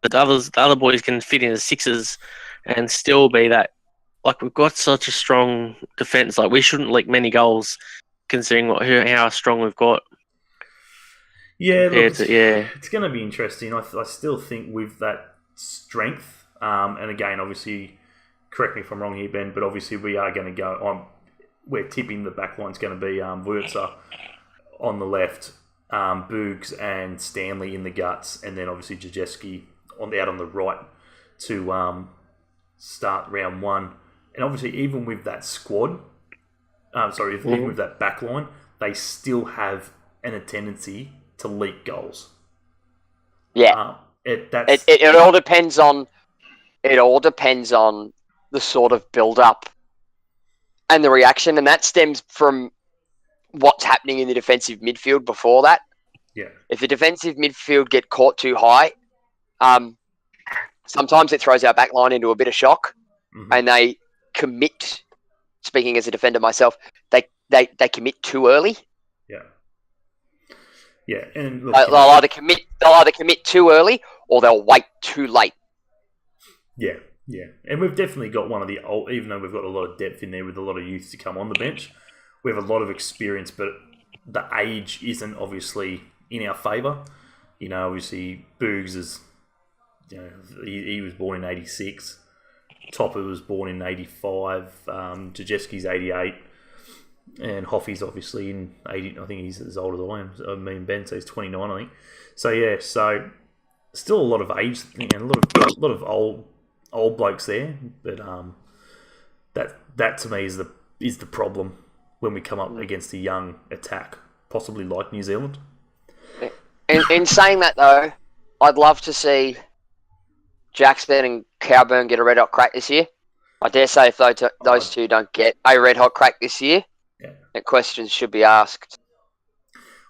The other boys can fit in as sixes and still be that. Like, we've got such a strong defence. Like, we shouldn't leak many goals considering how strong we've got. Yeah, look, it's going to be interesting. I still think with that strength, and again, obviously, correct me if I'm wrong here, Ben, but obviously we are going to go on. We're tipping the back line's going to be Wurtzer on the left, Boogs and Stanley in the guts, and then obviously Jajewski out on the right to start round one. And obviously, even with that squad, even with that back line, they still have a tendency to leak goals. Yeah, it all depends on the sort of build up and the reaction, and that stems from what's happening in the defensive midfield before that. Yeah. If the defensive midfield get caught too high, sometimes it throws our back line into a bit of shock, and they commit. Speaking as a defender myself, they commit too early. Yeah, and look, they'll either commit too early or they'll wait too late. Yeah, and we've definitely got one of the old. Even though we've got a lot of depth in there with a lot of youth to come on the bench, we have a lot of experience, but the age isn't obviously in our favour. Obviously Boogs is, he was born in '86. Topper was born in '85. Jajewski's '88. And Hoffy's obviously in 80. I think he's as old as I am. I mean, Ben, so he's 29, I think. So yeah, so still a lot of age and a lot of old blokes there. But that to me is the problem when we come up against a young attack, possibly like New Zealand. In saying that though, I'd love to see Jackson and Cowburn get a red hot crack this year. I dare say if those two don't get a red hot crack this year, that questions should be asked.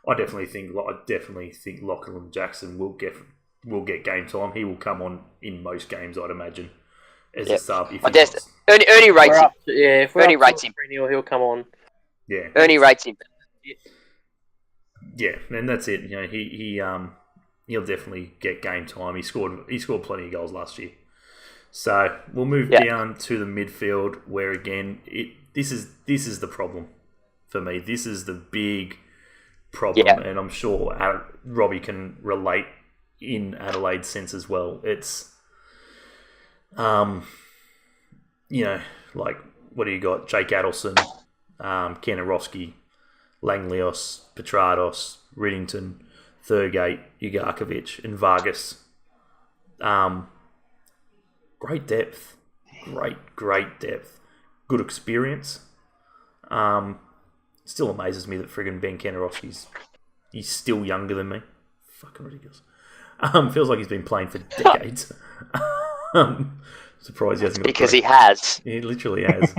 I definitely think Lachlan Jackson will get game time. He will come on in most games, I'd imagine, as a sub. Ernie rates him. If Ernie rates him, he'll come on. Yeah, Ernie rates him. Yeah, and that's it. He'll definitely get game time. He scored plenty of goals last year. So we'll move down to the midfield, where again this is the problem for me. This is the big problem, and I'm sure Robbie can relate in Adelaide's sense as well. It's like, what do you got? Jake Adelson, Kanarowski, Langlios, Petrados, Riddington, Thurgate, Ugarkovic, and Vargas. Great depth. Great depth. Good experience. Still amazes me that friggin' Ben Kantarowski's he's still younger than me. Fucking ridiculous. Feels like he's been playing for decades. Surprised he hasn't got because he has. He literally has.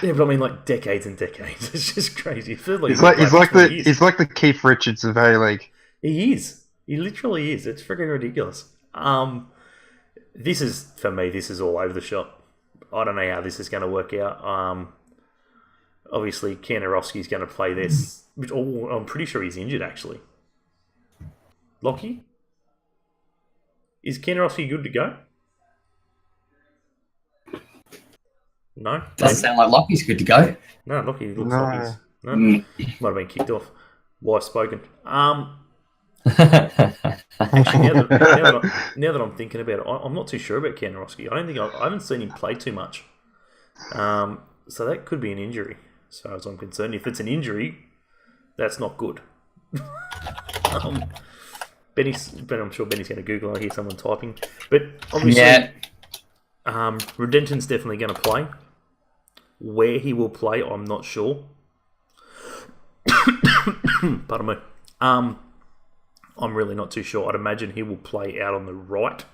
Yeah, but I mean, like decades and decades. It's just crazy. It feels like he's like the Keith Richards of A League. He is. He literally is. It's freaking ridiculous. This is for me. This is all over the shop. I don't know how this is going to work out. Obviously, Kantarowski's going to play this. I'm pretty sure he's injured actually. Lockie, is Kantarowski good to go? No? Doesn't sound like Lockie's good to go. No, Lockie looks like he's... No? Might have been kicked off. Wife spoken. Actually, now that I'm thinking about it, I'm not too sure about Kantarowski. I haven't seen him play too much. So that could be an injury, as far as I'm concerned. If it's an injury, that's not good. But I'm sure Benny's going to Google. I hear someone typing. But obviously, Redenton's definitely going to play. Where he will play, I'm not sure. Pardon me. I'm really not too sure. I'd imagine he will play out on the right.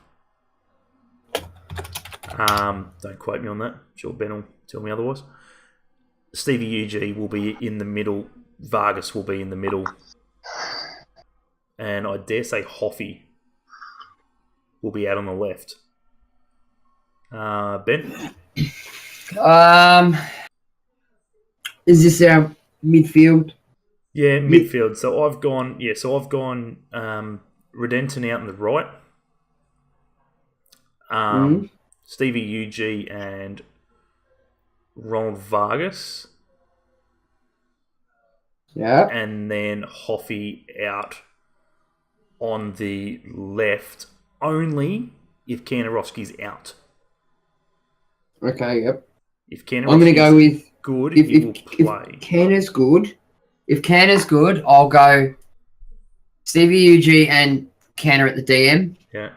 Don't quote me on that. I'm sure Ben will tell me otherwise. Stevie UG will be in the middle. Vargas will be in the middle. And I dare say Hoffy will be out on the left. Ben? Is this our midfield? Yeah, midfield. So I've gone Redenton out on the right. Stevie UG and Ronald Vargas. Yeah. And then Hoffy out on the left, only if Kantarowski's out. Okay, yep. If Kantarowski's I'm going to go with good, he will play. If Canner's good, I'll go Stevie UG and Canner at the DM. Yeah.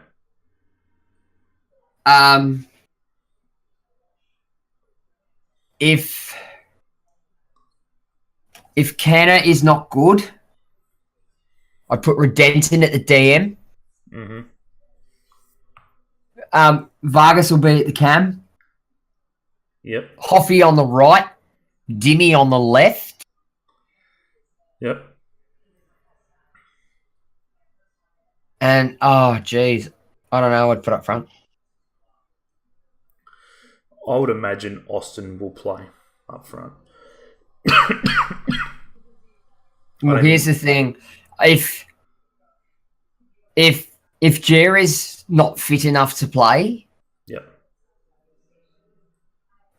If Canner is not good, I'd put Redenton at the DM. Mm-hmm. Vargas will be at the cam. Yep. Hoffy on the right. Dimmy on the left. Yep. And, I don't know what I'd put up front. I would imagine Austin will play up front. Well, here's the thing. If Jerry's not fit enough to play, yep,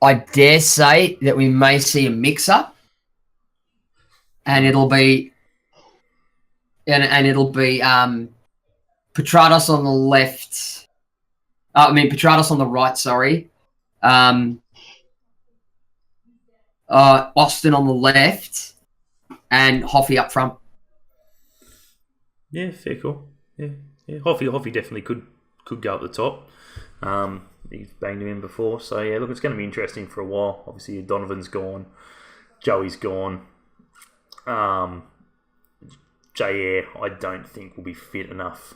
I dare say that we may see a mix-up, and it'll be Petratos on the left. Petratos on the right. Sorry, Austin on the left, and Hoffy up front. Yeah, fair call. Yeah. Hoffy definitely could go up the top. He's banged him in before, so yeah. Look, it's going to be interesting for a while. Obviously, Donovan's gone, Joey's gone. J-Air, I don't think will be fit enough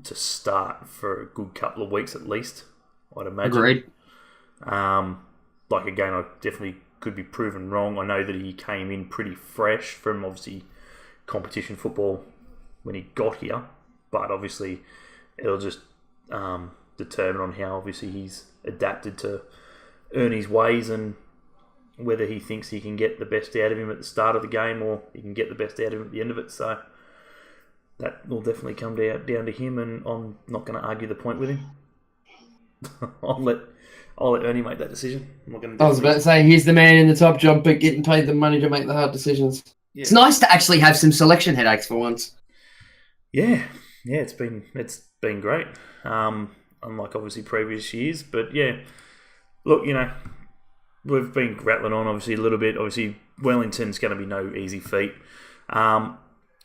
to start for a good couple of weeks at least. I'd imagine. Agreed. Again, I definitely could be proven wrong. I know that he came in pretty fresh from obviously competition football when he got here, but obviously it'll just determine on how obviously he's adapted to Ernie's ways and whether he thinks he can get the best out of him at the start of the game or he can get the best out of him at the end of it. So that will definitely come down to him, and I'm not going to argue the point with him. I'll let Ernie make that decision. I'm not going to. I was about to say, he's the man in the top job, but getting paid the money to make the hard decisions. Yeah. It's nice to actually have some selection headaches for once. Yeah, it's been great. Unlike obviously previous years, but yeah, look, we've been rattling on obviously a little bit. Obviously, Wellington's going to be no easy feat. I'm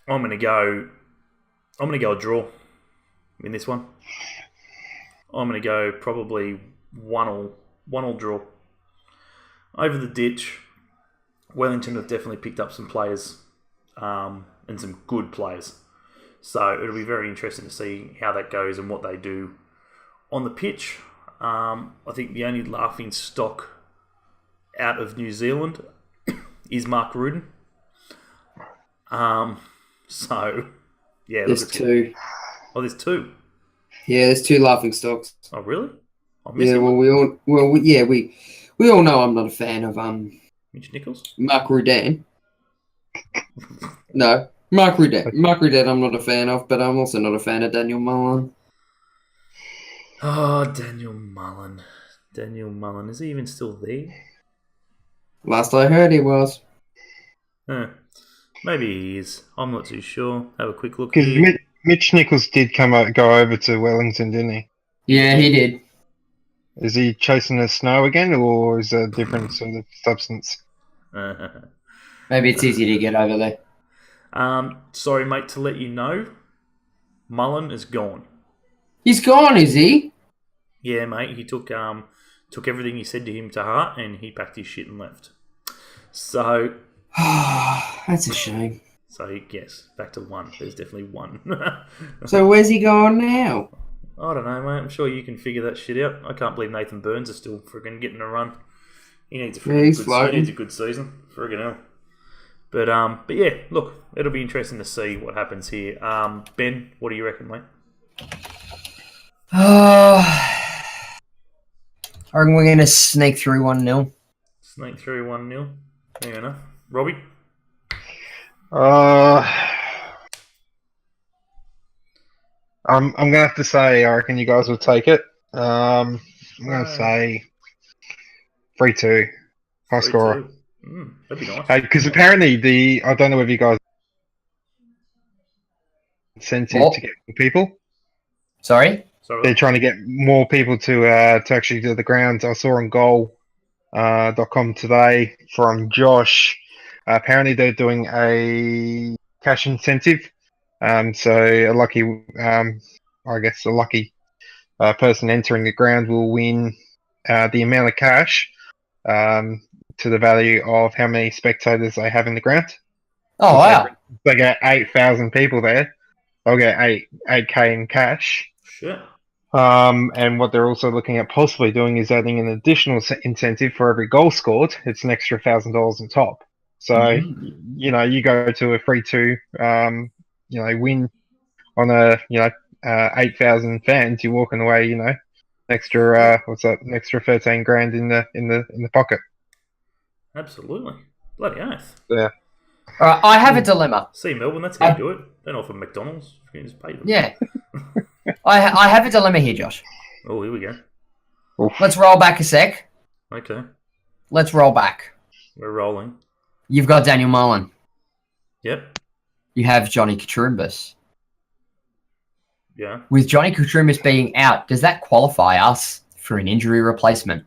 going to go a draw in this one. I'm going to go probably 1-1 draw. over the ditch, Wellington have definitely picked up some players and some good players. So it'll be very interesting to see how that goes and what they do on the pitch. I think the only laughing stock out of New Zealand is Mark Rudin. So, yeah. There's two. Oh, there's two. Yeah, there's two laughing stocks. Oh, really? Yeah, well, we all know I'm not a fan of Mitch Nichols? Mark Rudin. No, Mark Rudin. Mark Rudin I'm not a fan of, but I'm also not a fan of Daniel Mullen. Oh, Daniel Mullen. Daniel Mullen. Is he even still there? Last I heard he was. Maybe he is. I'm not too sure. Have a quick look Because here. Mitch Nichols did go over to Wellington, didn't he? Yeah, he did. Is he chasing the snow again, or is there a different sort of substance? Maybe it's easy to get over there. Sorry, mate, to let you know, Mullen is gone. He's gone, is he? Yeah, mate. He took everything you said to him to heart, and he packed his shit and left. So that's a shame. So yes, back to one. There's definitely one. So where's he going now? I don't know, mate. I'm sure you can figure that shit out. I can't believe Nathan Burns is still friggin' getting a run. He needs a good season. Friggin' hell. But yeah, look, it'll be interesting to see what happens here. Ben, what do you reckon, mate? I reckon we're going to sneak through 1-0. Sneak through 1-0. Fair enough. Robbie? I'm gonna have to say I reckon you guys will take it. I'm gonna say 3-2, high scorer. That'd be nice. Because apparently I don't know if you guys incentive to get people. Sorry, they're trying to get more people to actually do the grounds. I saw on goal.com today from Josh. Apparently they're doing a cash incentive. So a lucky, person entering the ground will win the amount of cash to the value of how many spectators they have in the ground. Oh, so wow. They get 8,000 people there. They'll get 8K in cash. Sure. And what they're also looking at possibly doing is adding an additional incentive for every goal scored. It's an extra $1,000 on top. So, you go to a 3-2, win on a, 8,000 fans, you're walking away, an extra, an extra 13 grand in the pocket. Absolutely. Bloody oath. Yeah. All right, I have a dilemma. See, Melbourne, that's how you do it. Don't offer McDonald's. You can just pay them. Yeah. I have a dilemma here, Josh. Oh, here we go. Oof. Let's roll back a sec. Okay. Let's roll back. We're rolling. You've got Daniel Mullen. Yep. You have Johnny Katrumbas. Yeah. With Johnny Katrumbas being out, does that qualify us for an injury replacement?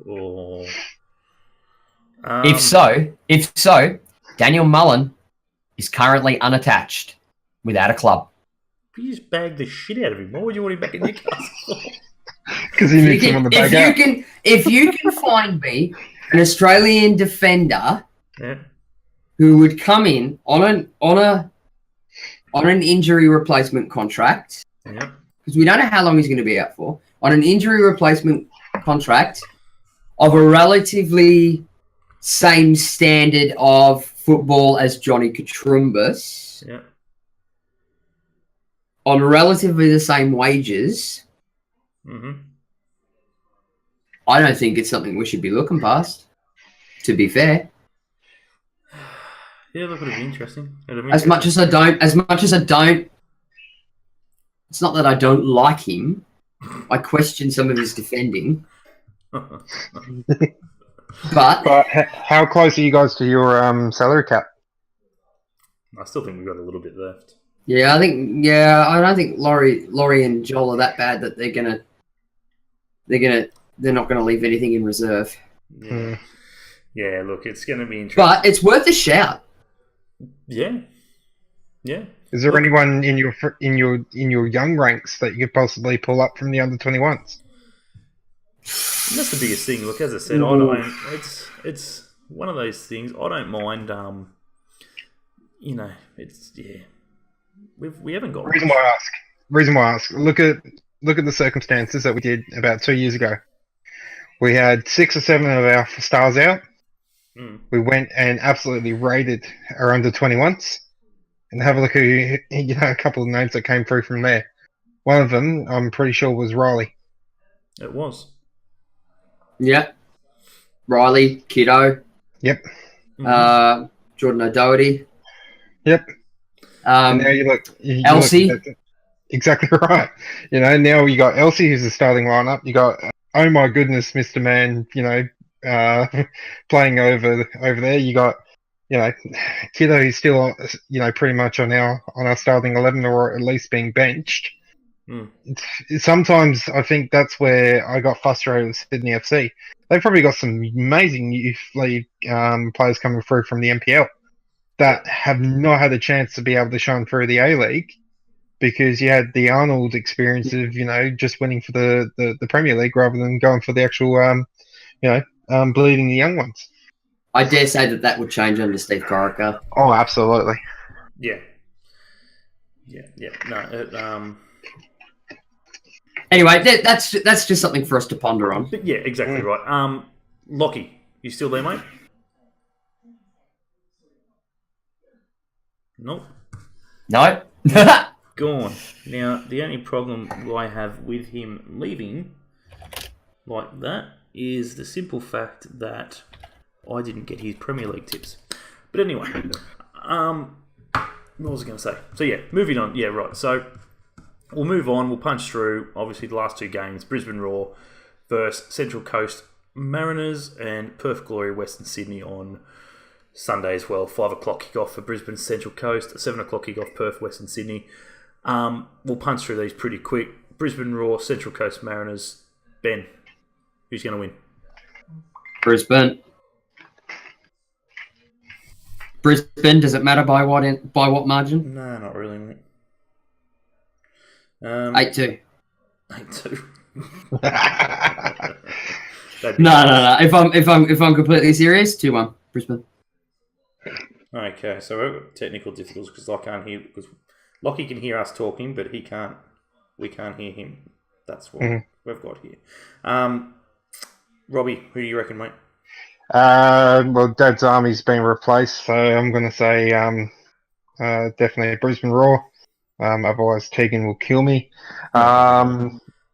Oh. If so, Daniel Mullen is currently unattached without a club. You just bagged the shit out of him. Why would you want him back in Newcastle? Because he needs someone to bag out. If you can find me an Australian defender Yeah. who would come in on an injury replacement contract, Yeah. because we don't know how long he's going to be out for, on an injury replacement contract of a relatively same standard of football as Johnny Katrumbas, Yeah. on relatively the same wages, I don't think it's something we should be looking past, to be fair. Yeah, look, it'll be interesting. As much as I don't, it's not that I don't like him. I question some of his defending. But how close are you guys to your salary cap? I still think we've got a little bit left. yeah, I don't think Laurie and Joel are that bad that they're not gonna leave anything in reserve. Yeah. Yeah, look, it's going to be interesting. But it's worth a shout. Yeah. Yeah. Is there anyone in your young ranks that you could possibly pull up from the under 21s? That's the biggest thing. Look, as I said, I don't. It's one of those things. I don't mind. It's we haven't got. Reason why I ask. Look at the circumstances that we did about 2 years ago. We had 6 or 7 of our stars out. We went and absolutely raided our under-21s. And have a look at a couple of names that came through from there. One of them, I'm pretty sure, was Riley. It was. Yeah. Riley, Kiddo. Yep. Jordan O'Doherty. Yep. And now you look. Elsie. Exactly right. Now you got Elsie, who's the starting lineup. You got, oh my goodness, Mr. Man, playing over there. You got, Kiddo, who's still, pretty much on our starting 11, or at least being benched. Sometimes I think that's where I got frustrated with Sydney FC. They've probably got some amazing youth league players coming through from the NPL that have not had a chance to be able to shine through the A League, because you had the Arnold experience of, just winning for the Premier League rather than going for the actual, bleeding the young ones. I dare say that would change under Steve Corica. Oh, absolutely. Yeah. No. Anyway, that's just something for us to ponder on. But yeah, exactly right. Lockie, you still there, mate? Nope. No. Gone. Now, the only problem I have with him leaving like that is the simple fact that I didn't get his Premier League tips. But anyway, what was I going to say? So yeah, moving on. Yeah, right. So we'll move on. We'll punch through, obviously, the last 2 games. Brisbane Roar versus Central Coast Mariners, and Perth Glory Western Sydney on Sunday as well. 5 o'clock kickoff for Brisbane Central Coast. 7 o'clock kickoff Perth Western Sydney. We'll punch through these pretty quick. Brisbane Roar, Central Coast Mariners. Ben, who's going to win? Brisbane. Does it matter by what margin? No, not really, mate. 8-2. 8-2. No. If I'm completely serious, 2-1 Brisbane. Okay, so we've got technical difficulties because I can't hear, because Lockie can hear us talking, but he can't. We can't hear him. That's what we've got here. Robbie, who do you reckon, mate? Well, Dad's Army's been replaced, so I'm going to say definitely Brisbane Roar. Otherwise, Tegan will kill me. They're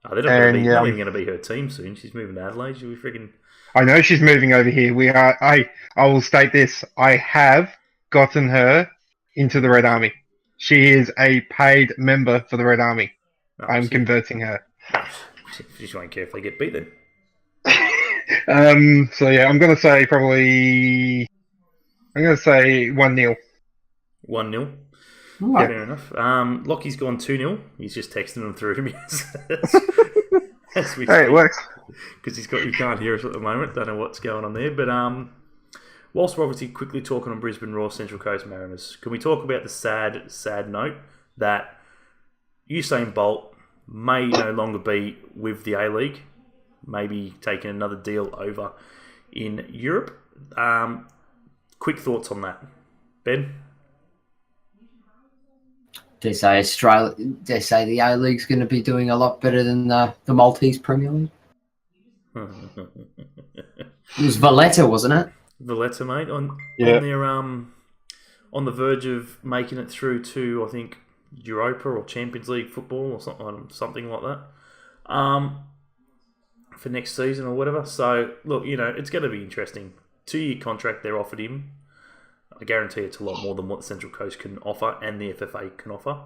not even going to be her team soon. She's moving to Adelaide. She'll be freaking. I know she's moving over here. I will state this. I have gotten her into the Red Army. She is a paid member for the Red Army. I'm converting her. She just won't care if they get beat then. So yeah, I'm going to say 1-0. 1-0. Yeah. Fair enough. Lockie's gone 2-0. He's just texting them through me as we Hey, it works. Because he can't hear us at the moment. Don't know what's going on there. But whilst we're obviously quickly talking on Brisbane Roar, Central Coast Mariners, can we talk about the sad note that Usain Bolt may no longer be with the A League, maybe taking another deal over in Europe? Quick thoughts on that, Ben? They say the A League's going to be doing a lot better than the Maltese Premier League. It was Valletta, wasn't it? Valletta, mate, on their on the verge of making it through to, I think, Europa or Champions League football or something like that for next season or whatever. So look, it's going to be interesting. 2-year contract they're offered him. I guarantee it's a lot more than what the Central Coast can offer and the FFA can offer.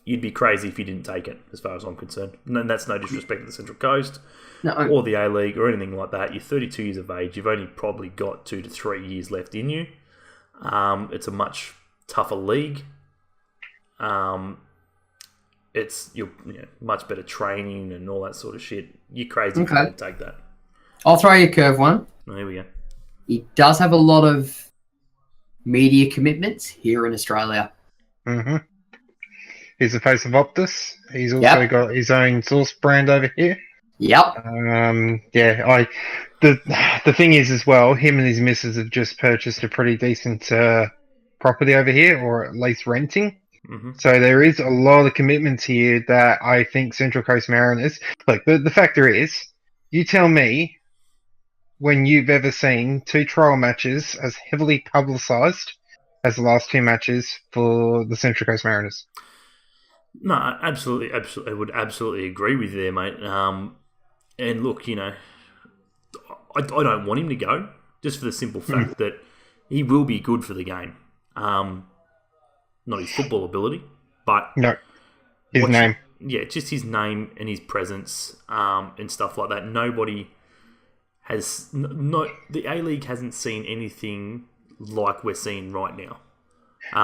You'd be crazy if you didn't take it, as far as I'm concerned. And that's no disrespect to the Central Coast or the A League or anything like that. You're 32 years of age. You've only probably got 2 to 3 years left in you. It's a much tougher league. It's much better training and all that sort of shit. You're crazy if you didn't take that. I'll throw you a curve one. Oh, here we go. He does have a lot of media commitments here in Australia. Mm-hmm. He's the face of Optus. He's also got his own sauce brand over here. Yep. The thing is as well, him and his missus have just purchased a pretty decent property over here, or at least renting. Mm-hmm. So there is a lot of commitments here that I think Central Coast Mariners. Look, the factor is, you tell me when you've ever seen 2 trial matches as heavily publicised as the last 2 matches for the Central Coast Mariners. No, absolutely. I would absolutely agree with you there, mate. And look, I don't want him to go, just for the simple fact that he will be good for the game. Not his football ability, but his name. Yeah, just his name and his presence and stuff like that. Nobody has the A League hasn't seen anything like we're seeing right now.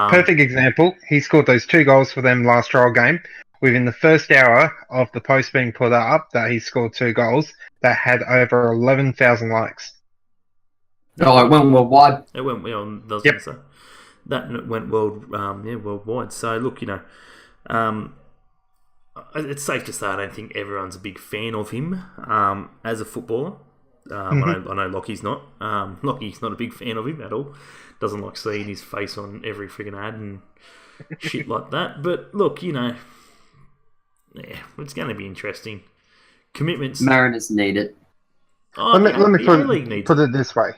Perfect example. He scored those 2 goals for them last trial game. Within the first hour of the post being put up that he scored 2 goals, that had over 11,000 likes. Oh, it went worldwide. It went well. That went worldwide. So look, it's safe to say I don't think everyone's a big fan of him as a footballer. I know Lockie's not. Lockie's not a big fan of him at all. Doesn't like seeing his face on every friggin' ad and shit like that. But look, it's going to be interesting. Commitments. Mariners need it. Let me put it this way.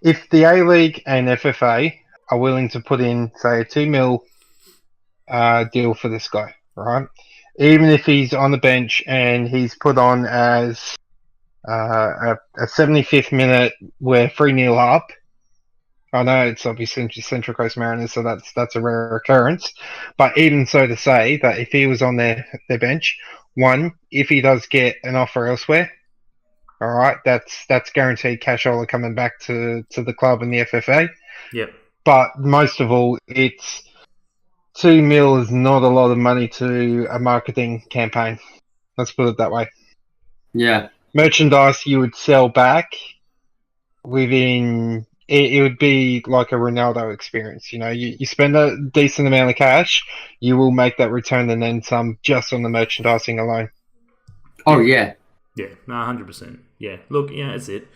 If the A League and FFA are willing to put in, say, a $2 million deal for this guy, right? Even if he's on the bench and he's put on as a 75th minute, we're 3-0 up. I know it's obviously Central Coast Mariners, so that's a rare occurrence. But even so to say that if he was on their bench, one, if he does get an offer elsewhere, all right, that's guaranteed cashola coming back to the club and the FFA. Yep. But most of all, it's $2 million is not a lot of money to a marketing campaign. Let's put it that way. Yeah. Merchandise you would sell back within. It would be like a Ronaldo experience. You spend a decent amount of cash, you will make that return and then some just on the merchandising alone. Oh, yeah. Yeah, no, 100%. Yeah, look, that's it.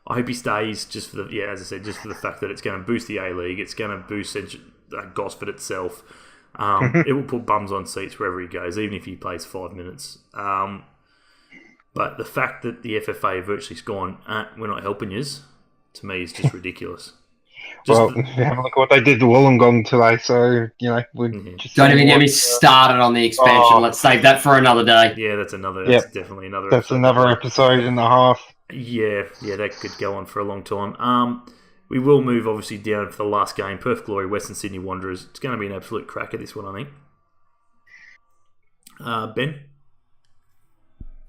I hope he stays just for as I said, just for the fact that it's going to boost the A League. It's going to boost Gosford itself. It will put bums on seats wherever he goes, even if he plays 5 minutes. But the fact that the FFA virtually has gone, we're not helping yous, to me is just ridiculous. Have a look at what they did to Wollongong today. So just don't even get me started on the expansion. Let's save that for another day. Yeah, that's another. That's definitely another. That's another episode and a half. Yeah, that could go on for a long time. We will move obviously down for the last game. Perth Glory, Western Sydney Wanderers. It's going to be an absolute cracker, this one, I think. Ben?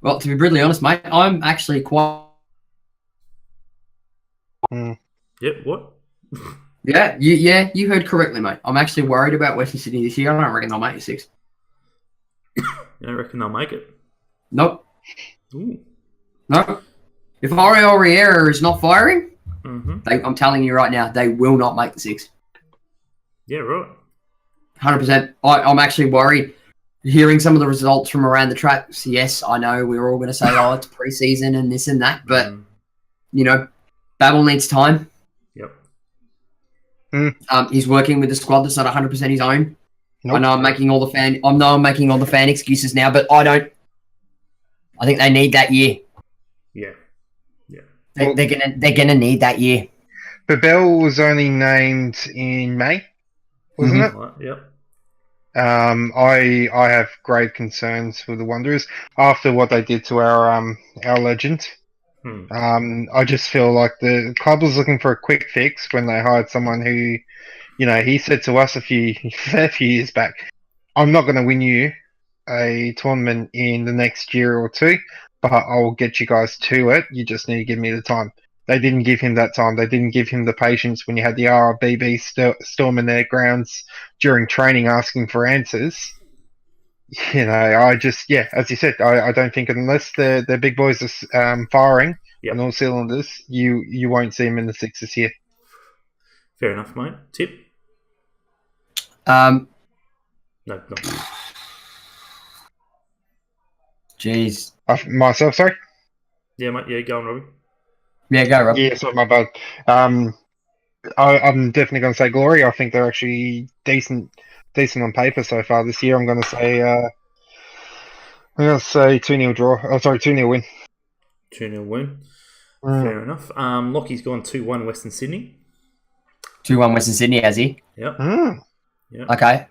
Well, to be brutally honest, mate, I'm actually quite... Yep, what? You heard correctly, mate. I'm actually worried about Western Sydney this year. I don't reckon they'll make it 6. You don't reckon they'll make it? Nope. Ooh. No. If Oriol Riera is not firing, I'm telling you right now, they will not make the 6. Yeah, right. 100%. I'm actually worried. Hearing some of the results from around the tracks, yes, I know we're all going to say, it's pre-season and this and that, but, Babel needs time. Yep. He's working with a squad that's not 100% his own. Nope. I know I'm making all the fan excuses now, but I think they need that year. Yeah. They're gonna need that year. Babel was only named in May, wasn't it? Right, yep. I have grave concerns with the Wanderers after what they did to our legend. I just feel like the club was looking for a quick fix when they hired someone who, he said to us a few years back, I'm not going to win you a tournament in the next year or two, but I'll get you guys to it. You just need to give me the time. They didn't give him that time. They didn't give him the patience when you had the RRBB storming their grounds during training asking for answers. I just, as you said, I don't think unless the big boys are firing on all cylinders, you won't see them in the 6s this year. Fair enough, mate. Tip? No. Jeez. Myself, sorry? Yeah, mate. Yeah, go on, Robbie. Yeah, go, Rob. Yeah, sorry, my bad. I'm definitely going to say Glory. I think they're actually decent on paper so far this year. I'm going to say 2-0 draw. Oh, sorry, 2-0 win. 2-0 win. Fair enough. Lockie's gone 2-1 Western Sydney. 2-1 Western Sydney, has he? Yep. Yep. Okay.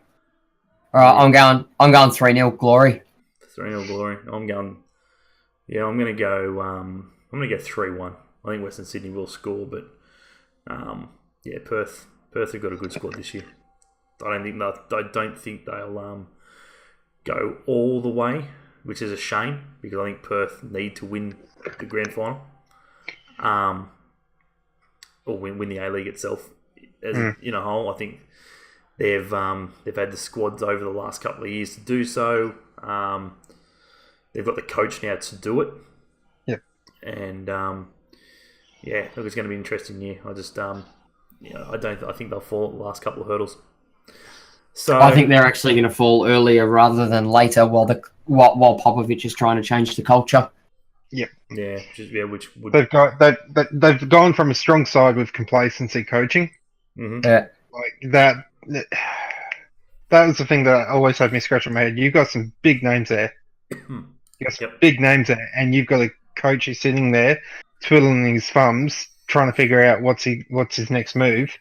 All right, I'm going 3-0 Glory. 3-0 Glory. I'm going to go 3-1. I think Western Sydney will score, but Perth have got a good squad this year. I don't think they'll go all the way, which is a shame because I think Perth need to win the grand final, or win the A League itself in a whole. I think they've had the squads over the last couple of years to do so. They've got the coach now to do it. Yep. And look, it's going to be an interesting year. I just I think they'll fall at the last couple of hurdles. So I think they're actually going to fall earlier rather than later, while Popovich is trying to change the culture. Yep. Yeah. Which would they've gone from a strong side with complacency coaching. Mm-hmm. Yeah. Like that. That was the thing that always had me scratching my head. You've got some big names there. Big names there, and you've got a coach who's sitting there twiddling his thumbs, trying to figure out what's his next move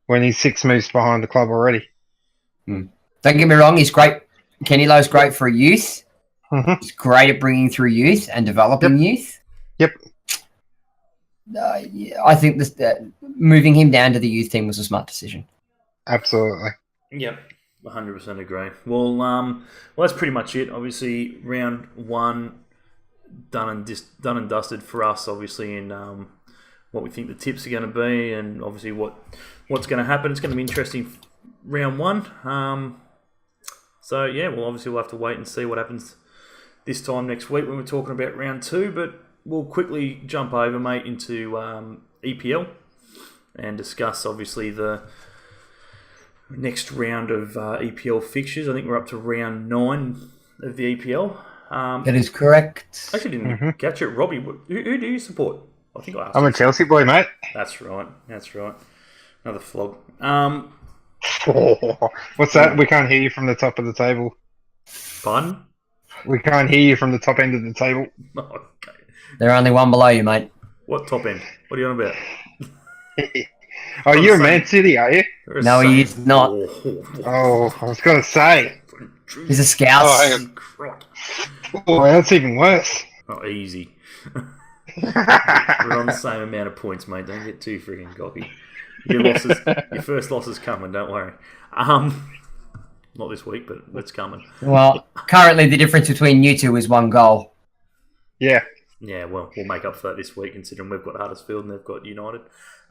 when he's 6 moves behind the club already. Don't get me wrong, he's great. Kenny Lowe's great for youth. Mm-hmm. He's great at bringing through youth and developing youth. Yep. I think moving him down to the youth team was a smart decision. Absolutely. Yep. 100% agree. Well, that's pretty much it. Obviously, round 1 done and dusted for us. Obviously, in what we think the tips are going to be, and obviously what's going to happen. It's going to be interesting. Round 1. So we'll have to wait and see what happens this time next week when we're talking about round 2. But we'll quickly jump over, mate, into EPL and discuss obviously the next round of EPL fixtures. I think we're up to round 9 of the EPL. That is correct. I actually didn't catch it. Robbie, who do you support? I think I asked. I'm a Chelsea boy, mate. That's right. Another flog. What's that? We can't hear you from the top of the table. Pardon? We can't hear you from the top end of the table. Okay. They're only one below you, mate. What top end? What are you on about? Oh, you're a Man City, are you? No, he's not. Oh, I was going to say. He's a scout. Oh, that's even worse. Oh, easy. We're on the same amount of points, mate. Don't get too freaking cocky. Your first loss is coming. Don't worry. Not this week, but it's coming. Well, currently the difference between you two is 1 goal. Yeah. Yeah. Well, we'll make up for that this week, considering we've got Huddersfield and they've got United.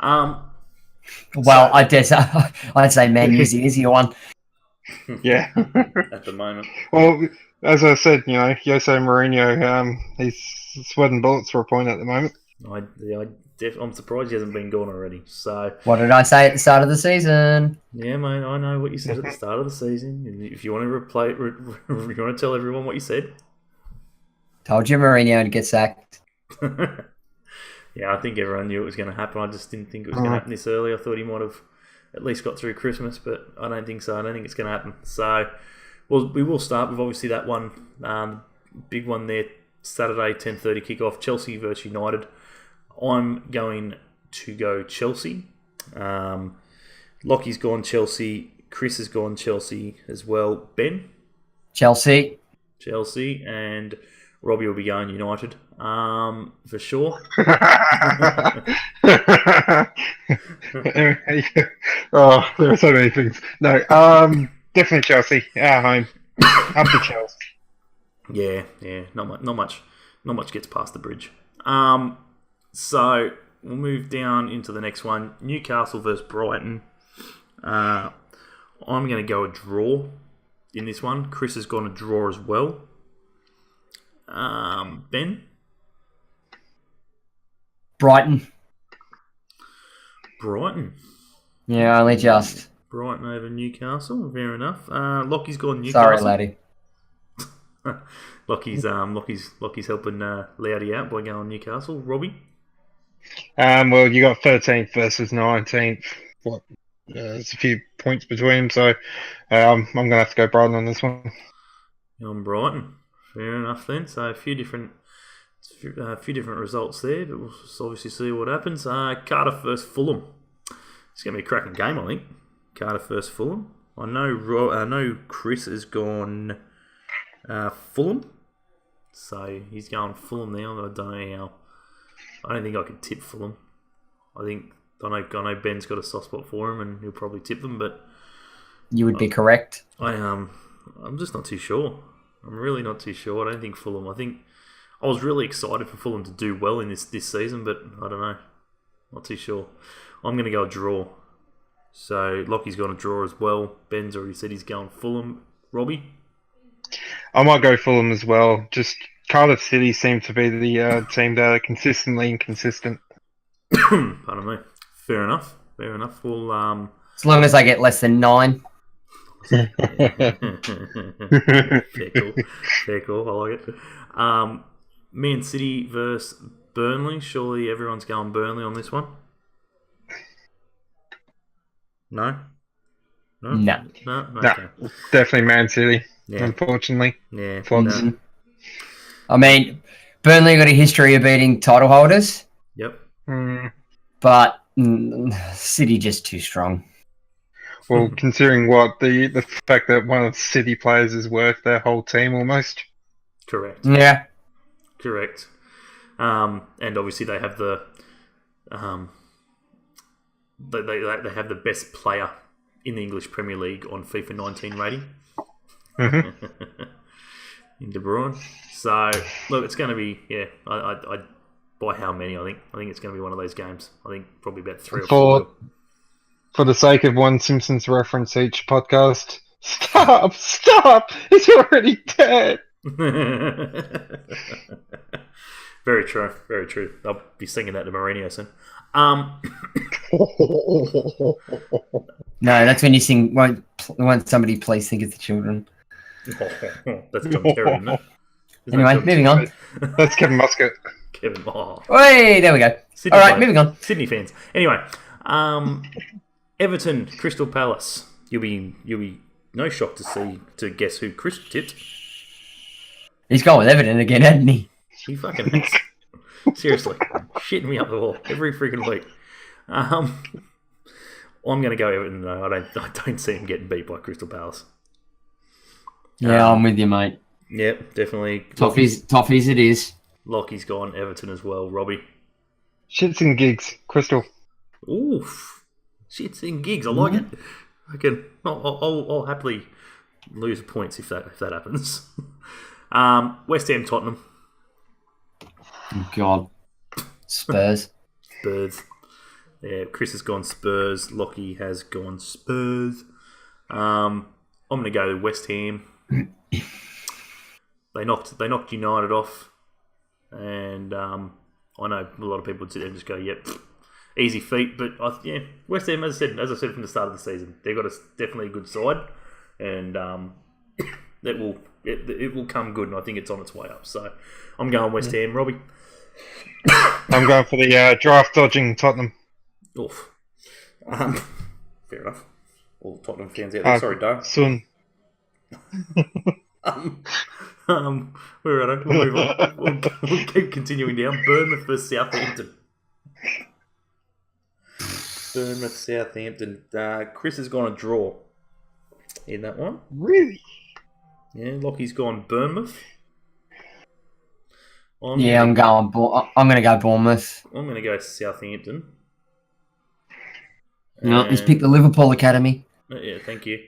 Well, I'd say Man U's the easier one. Yeah. At the moment. Well, as I said, Jose Mourinho, he's sweating bullets for a point at the moment. I'm surprised he hasn't been gone already. So what did I say at the start of the season? Yeah, mate, I know what you said at the start of the season. And if you want to you want to tell everyone what you said. Told you Mourinho would get sacked. Yeah, I think everyone knew it was going to happen. I just didn't think it was going to happen this early. I thought he might have at least got through Christmas, but I don't think so. I don't think it's going to happen. So, we will start with obviously that one, big one there, Saturday, 10:30 kickoff, Chelsea versus United. I'm going to go Chelsea. Lockie's gone Chelsea. Chris has gone Chelsea as well. Ben? Chelsea. And Robbie will be going United, for sure. Oh, there are so many things. No, definitely Chelsea. At home. Up to Chelsea. Yeah. Not much gets past the bridge. So we'll move down into the next one. Newcastle versus Brighton. I'm going to go a draw in this one. Chris has gone a draw as well. Ben? Brighton. Yeah, only just. Brighton over Newcastle. Fair enough. Lockie's gone Newcastle. Sorry, laddie. Lockie's helping Loudy out by going Newcastle. Robbie? Well, you got 13th versus 19th. There's a few points between them, so I'm going to have to go Brighton on this one. On Brighton. Fair enough then. So a few different results there, but we'll obviously see what happens. Cardiff versus Fulham. It's going to be a cracking game, I think. Cardiff versus Fulham. I know Chris has gone Fulham, so he's going Fulham now. I don't know how. I don't think I could tip Fulham. I know Ben's got a soft spot for him, and he'll probably tip them. But you would be correct. I'm just not too sure. I'm really not too sure. I don't think Fulham. I think I was really excited for Fulham to do well in this season, but I don't know. Not too sure. I'm going to go a draw. So Lockie's going to draw as well. Ben's already said he's going Fulham. Robbie? I might go Fulham as well. Just Cardiff City seem to be the team that are consistently inconsistent. Pardon me. Fair enough. We'll as long as I get less than 9. Fair cool. I like it. Man City versus Burnley. Surely everyone's going Burnley on this one. No. Okay. Definitely Man City. Yeah. Unfortunately. Yeah. No. I mean, Burnley got a history of beating title holders. Yep. But City just too strong. Well, considering what the fact that one of the City players is worth their whole team almost. Correct. Yeah. Correct. And obviously they have the they have the best player in the English Premier League on FIFA 19 rating. Mm-hmm. In De Bruyne. So look, it's going to be I by how many? I think it's going to be one of those games. I think probably about 3 or 4. For the sake of one Simpsons reference each podcast, stop! It's already dead. Very true. I'll be singing that to Mourinho soon. No, that's when you sing. Won't somebody please think of the children? That's John Kerry, isn't it? Anyway, moving on. That's Kevin Muscat. Kevin. Oh. Hey, there we go. Sydney All right, fans. moving on. Sydney fans. Anyway, Everton, Crystal Palace. You'll be no shock to guess who Chris tipped. He's gone with Everton again, hasn't he? He fucking is. Seriously, shitting me up the wall every freaking week. I'm going to go Everton though. I don't see him getting beat by Crystal Palace. Yeah, I'm with you, mate. Yep, definitely. Toffees it is. Lockie's gone Everton as well. Robbie. Shits and gigs. Crystal. Oof. Shits and gigs. I like it. I'll happily lose points if that happens. West Ham, Tottenham. Oh, God. Spurs. Yeah, Chris has gone Spurs. Lockie has gone Spurs. I'm going to go West Ham. They knocked United off, and I know a lot of people would sit there and just go, "Yep, easy feat." But West Ham, as I said from the start of the season, they've got definitely a good side, and it will come good, and I think it's on its way up. So I'm going West Ham. Robbie. I'm going for the draft dodging Tottenham. Oof. Fair enough. All Tottenham fans out there. Sorry, Dar. Soon. We're at it. We'll move on. We'll keep continuing down. Bournemouth versus Southampton. Chris has gone a draw in that one. Really? Yeah, Lockie's gone Bournemouth. I'm going to go Bournemouth. I'm going to go Southampton. No, he's picked the Liverpool Academy. Yeah, thank you.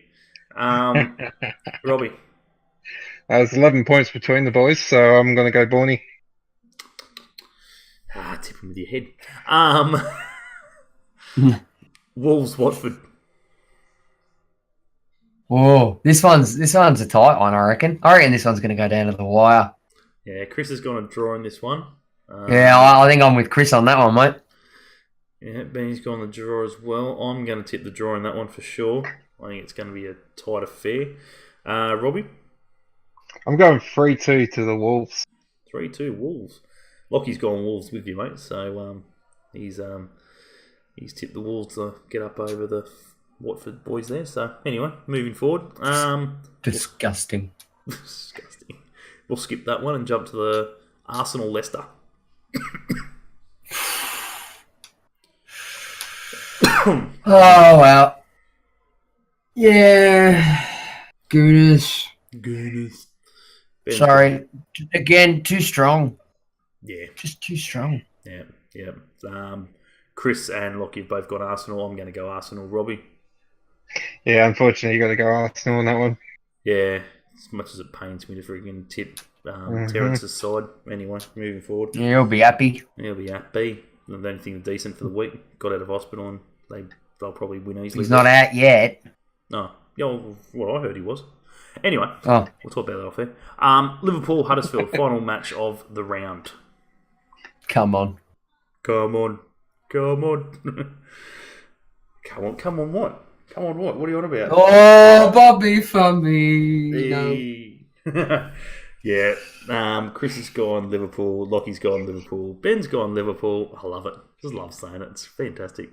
Robbie. There's 11 points between the boys, so I'm going to go Borny. Tip him with your head. Wolves, Watford. Oh, this one's a tight one, I reckon. I reckon this one's going to go down to the wire. Yeah, Chris has gone a draw in this one. I think I'm with Chris on that one, mate. Yeah, Benny's gone the draw as well. I'm going to tip the draw in that one for sure. I think it's going to be a tight affair. Robbie? I'm going 3-2 to the Wolves. 3-2 Wolves. Lockie's gone Wolves with you, mate. So he's tipped the Wolves to get up over the Watford boys there. So anyway, moving forward. Disgusting. Disgusting. We'll skip that one and jump to the Arsenal Leicester. Oh wow. Yeah. Goodness. Sorry. Again, too strong. Yeah. Just too strong. Yeah. Chris and Lockie have both got Arsenal. I'm going to go Arsenal. Robbie? Yeah, unfortunately, you got to go Arsenal on that one. Yeah, as much as it pains me to freaking tip Terrence's side. Anyway, moving forward. Yeah, he'll be happy. He'll be happy. The only thing decent for the week. Got out of hospital and they'll probably win easily. He's not out yet. No. Yeah, well, I heard he was. Anyway, we'll talk about that off there. Liverpool, Huddersfield, final match of the round. Come on. Come on what? Come on what? What are you on about? Oh, Bobby for me. No. Yeah. Chris has gone Liverpool. Lockie's gone Liverpool. Ben's gone Liverpool. I love it. Just love saying it. It's fantastic.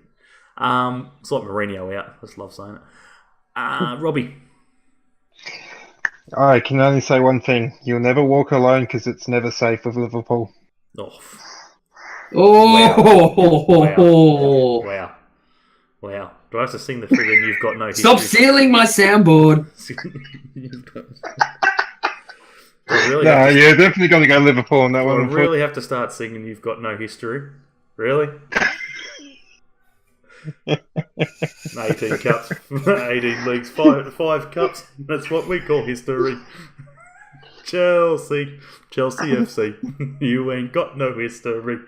It's like Mourinho out. I just love saying it. Robbie. I can only say one thing. You'll never walk alone because it's never safe with Liverpool. Wow. Do I have to sing the friggin' You've Got No History? Stop stealing my soundboard. You're definitely going to go Liverpool on that one. I really have to start singing You've Got No History? Really? 18 cups, 18 leagues, 5 cups. That's what we call history. Chelsea FC. You ain't got no history.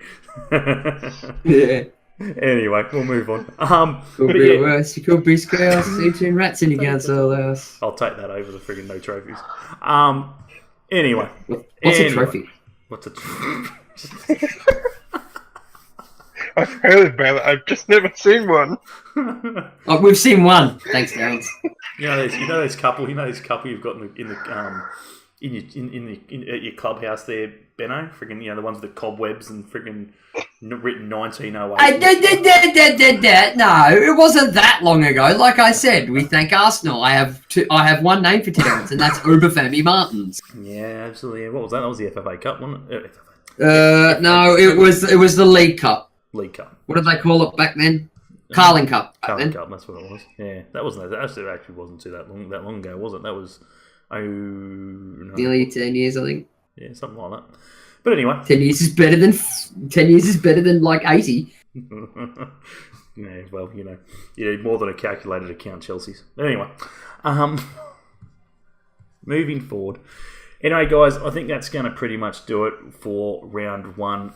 Yeah. Anyway, we'll move on. Could be worse. You could be scared. 18 rats in your council house. I'll take that over the friggin' no trophies. Anyway. What's a trophy? What's a trophy? I've heard about it. I've just never seen one. Oh, we've seen one. Thanks, Darren. You know those couple you've got at your clubhouse there, Benno. Friggin', the ones with the cobwebs and friggin' written 1908. No, it wasn't that long ago. Like I said, we thank Arsenal. I have one name for Terrence, and that's Obafemi Martins. Yeah, absolutely. What was that? That was the FFA Cup, wasn't it? No, it was the League Cup. League Cup. What did they call it back then? Carling Cup. Carling Cup, that's what it was. Yeah, that actually wasn't too that long ago, was it? That was nearly 10 years, I think. Yeah, something like that. But anyway, 10 years is better than like 80. Yeah, well, you need more than a calculator to count Chelsea's. But anyway, moving forward. Anyway, guys, I think that's going to pretty much do it for round one.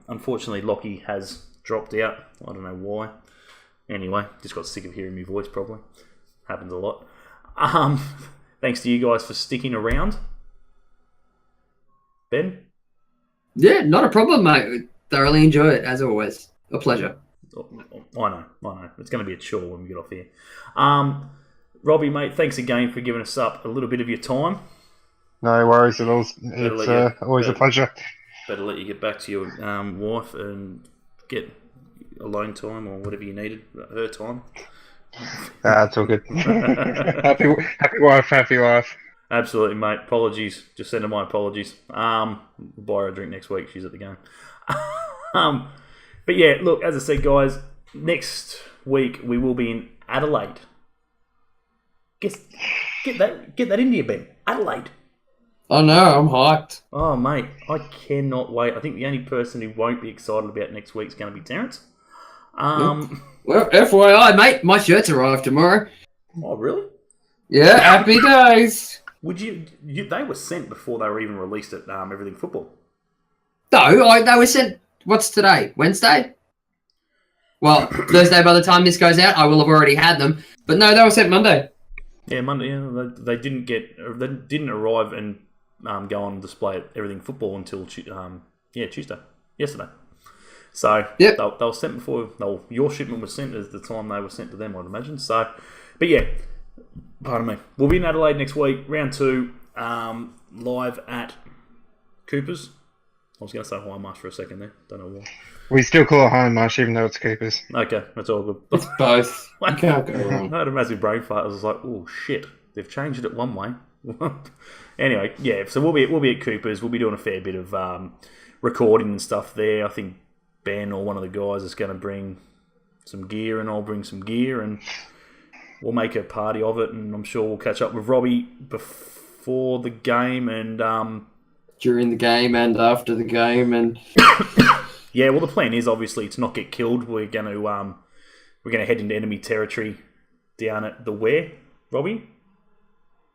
Unfortunately, Lockie has dropped out. I don't know why. Anyway, just got sick of hearing my voice, probably. Happens a lot. Thanks to you guys for sticking around. Ben? Yeah, not a problem, mate. Thoroughly enjoy it, as always. A pleasure. I know. It's going to be a chore when we get off here. Robbie, mate, thanks again for giving us up a little bit of your time. No worries at all. It's always a pleasure. Better let you get back to your wife and get alone time or whatever you needed, her time. It's all good. happy wife, happy life. Absolutely, mate. Apologies. Just send her my apologies. Buy her a drink next week. She's at the game. But yeah, look, as I said, guys, next week we will be in Adelaide. Get that into you, Ben. Adelaide. Oh no, I'm hyped. Oh mate, I cannot wait. I think the only person who won't be excited about next week is going to be Terrence. Well, FYI, mate, my shirts arrive tomorrow. Oh really? Yeah, happy days. Would you? They were sent before they were even released at Everything Football. No, they were sent. What's today? Wednesday? Well, Thursday. By the time this goes out, I will have already had them. But no, they were sent Monday. Yeah, Monday. Yeah, they didn't arrive and go on display at Everything Football until Tuesday, yesterday. So yep. they were sent before. Your shipment was sent at the time they were sent to them, I'd imagine. So, but yeah, pardon me. We'll be in Adelaide next week, round 2. live at Coopers. I was going to say Hindmarsh for a second there. Don't know why. We still call it Hindmarsh even though it's Coopers. Okay, that's all good. It's both. You can't go wrong. I had a massive brain fart. I was like, oh shit, they've changed it one way. Anyway, yeah, so we'll be at Coopers. We'll be doing a fair bit of recording and stuff there. I think Ben or one of the guys is going to bring some gear, and I'll bring some gear, and we'll make a party of it. And I'm sure we'll catch up with Robbie before the game and during the game and after the game, and yeah. Well, the plan is obviously to not get killed. We're going to head into enemy territory down at the where, Robbie?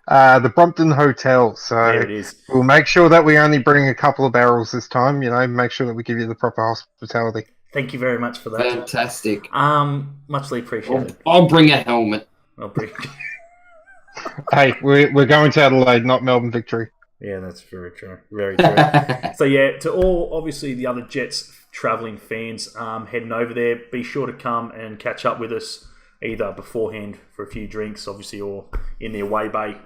The Brompton Hotel. So there it is. We'll make sure that we only bring a couple of barrels this time. Make sure that we give you the proper hospitality. Thank you very much for that. Fantastic. Muchly appreciated. I'll bring a helmet. Hey, we're going to Adelaide, not Melbourne Victory. Yeah, that's very true. Very true. So yeah, to all obviously the other Jets travelling fans heading over there, be sure to come and catch up with us either beforehand for a few drinks, obviously, or in the away bay.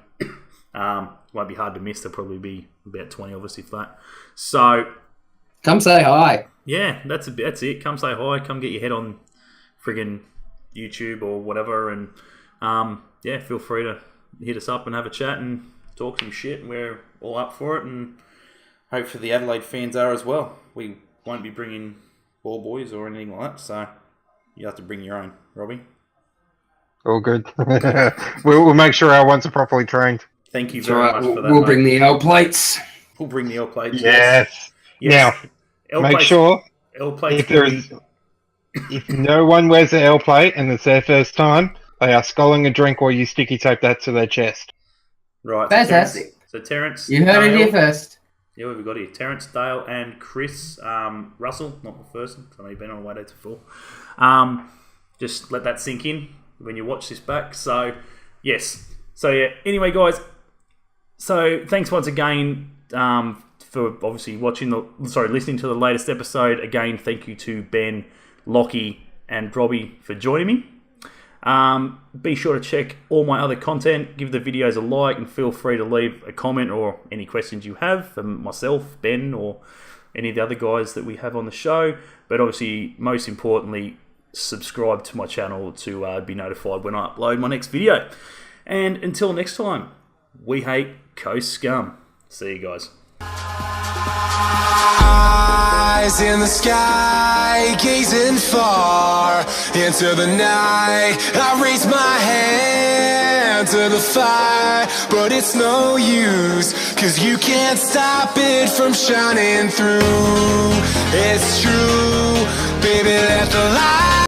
Won't be hard to miss. There'll probably be about 20 of us, if that. So come say hi. Yeah, that's it. Come say hi. Come get your head on friggin' YouTube or whatever, and yeah, feel free to hit us up and have a chat and talk some shit. And we're all up for it, and hopefully the Adelaide fans are as well. We won't be bringing ball boys or anything like that, so you have to bring your own, Robbie. All good. We'll make sure our ones are properly trained. Thank you very much for that. We'll bring the L plates. We'll bring the L plates. Yes. Now, make sure L plates. If no one wears the L plate and it's their first time, they are sculling a drink while you sticky tape that to their chest. Right. Fantastic. So Terence. You heard it here first. Yeah, what have we got here? Terence, Dale, and Chris Russell. Not the first one. I know you've been on a way day before. Just let that sink in when you watch this back. So, yes. So, yeah. Anyway, guys. So, thanks once again for obviously listening to the latest episode. Again, thank you to Ben, Lockie, and Robbie for joining me. Be sure to check all my other content, give the videos a like, and feel free to leave a comment or any questions you have for myself, Ben, or any of the other guys that we have on the show. But obviously, most importantly, subscribe to my channel to be notified when I upload my next video. And until next time, we hate Coast Scum. See you guys. Eyes in the sky, gazing far into the night. I raise my hand to the fire, but it's no use, 'cause you can't stop it from shining through. It's true, baby, let the light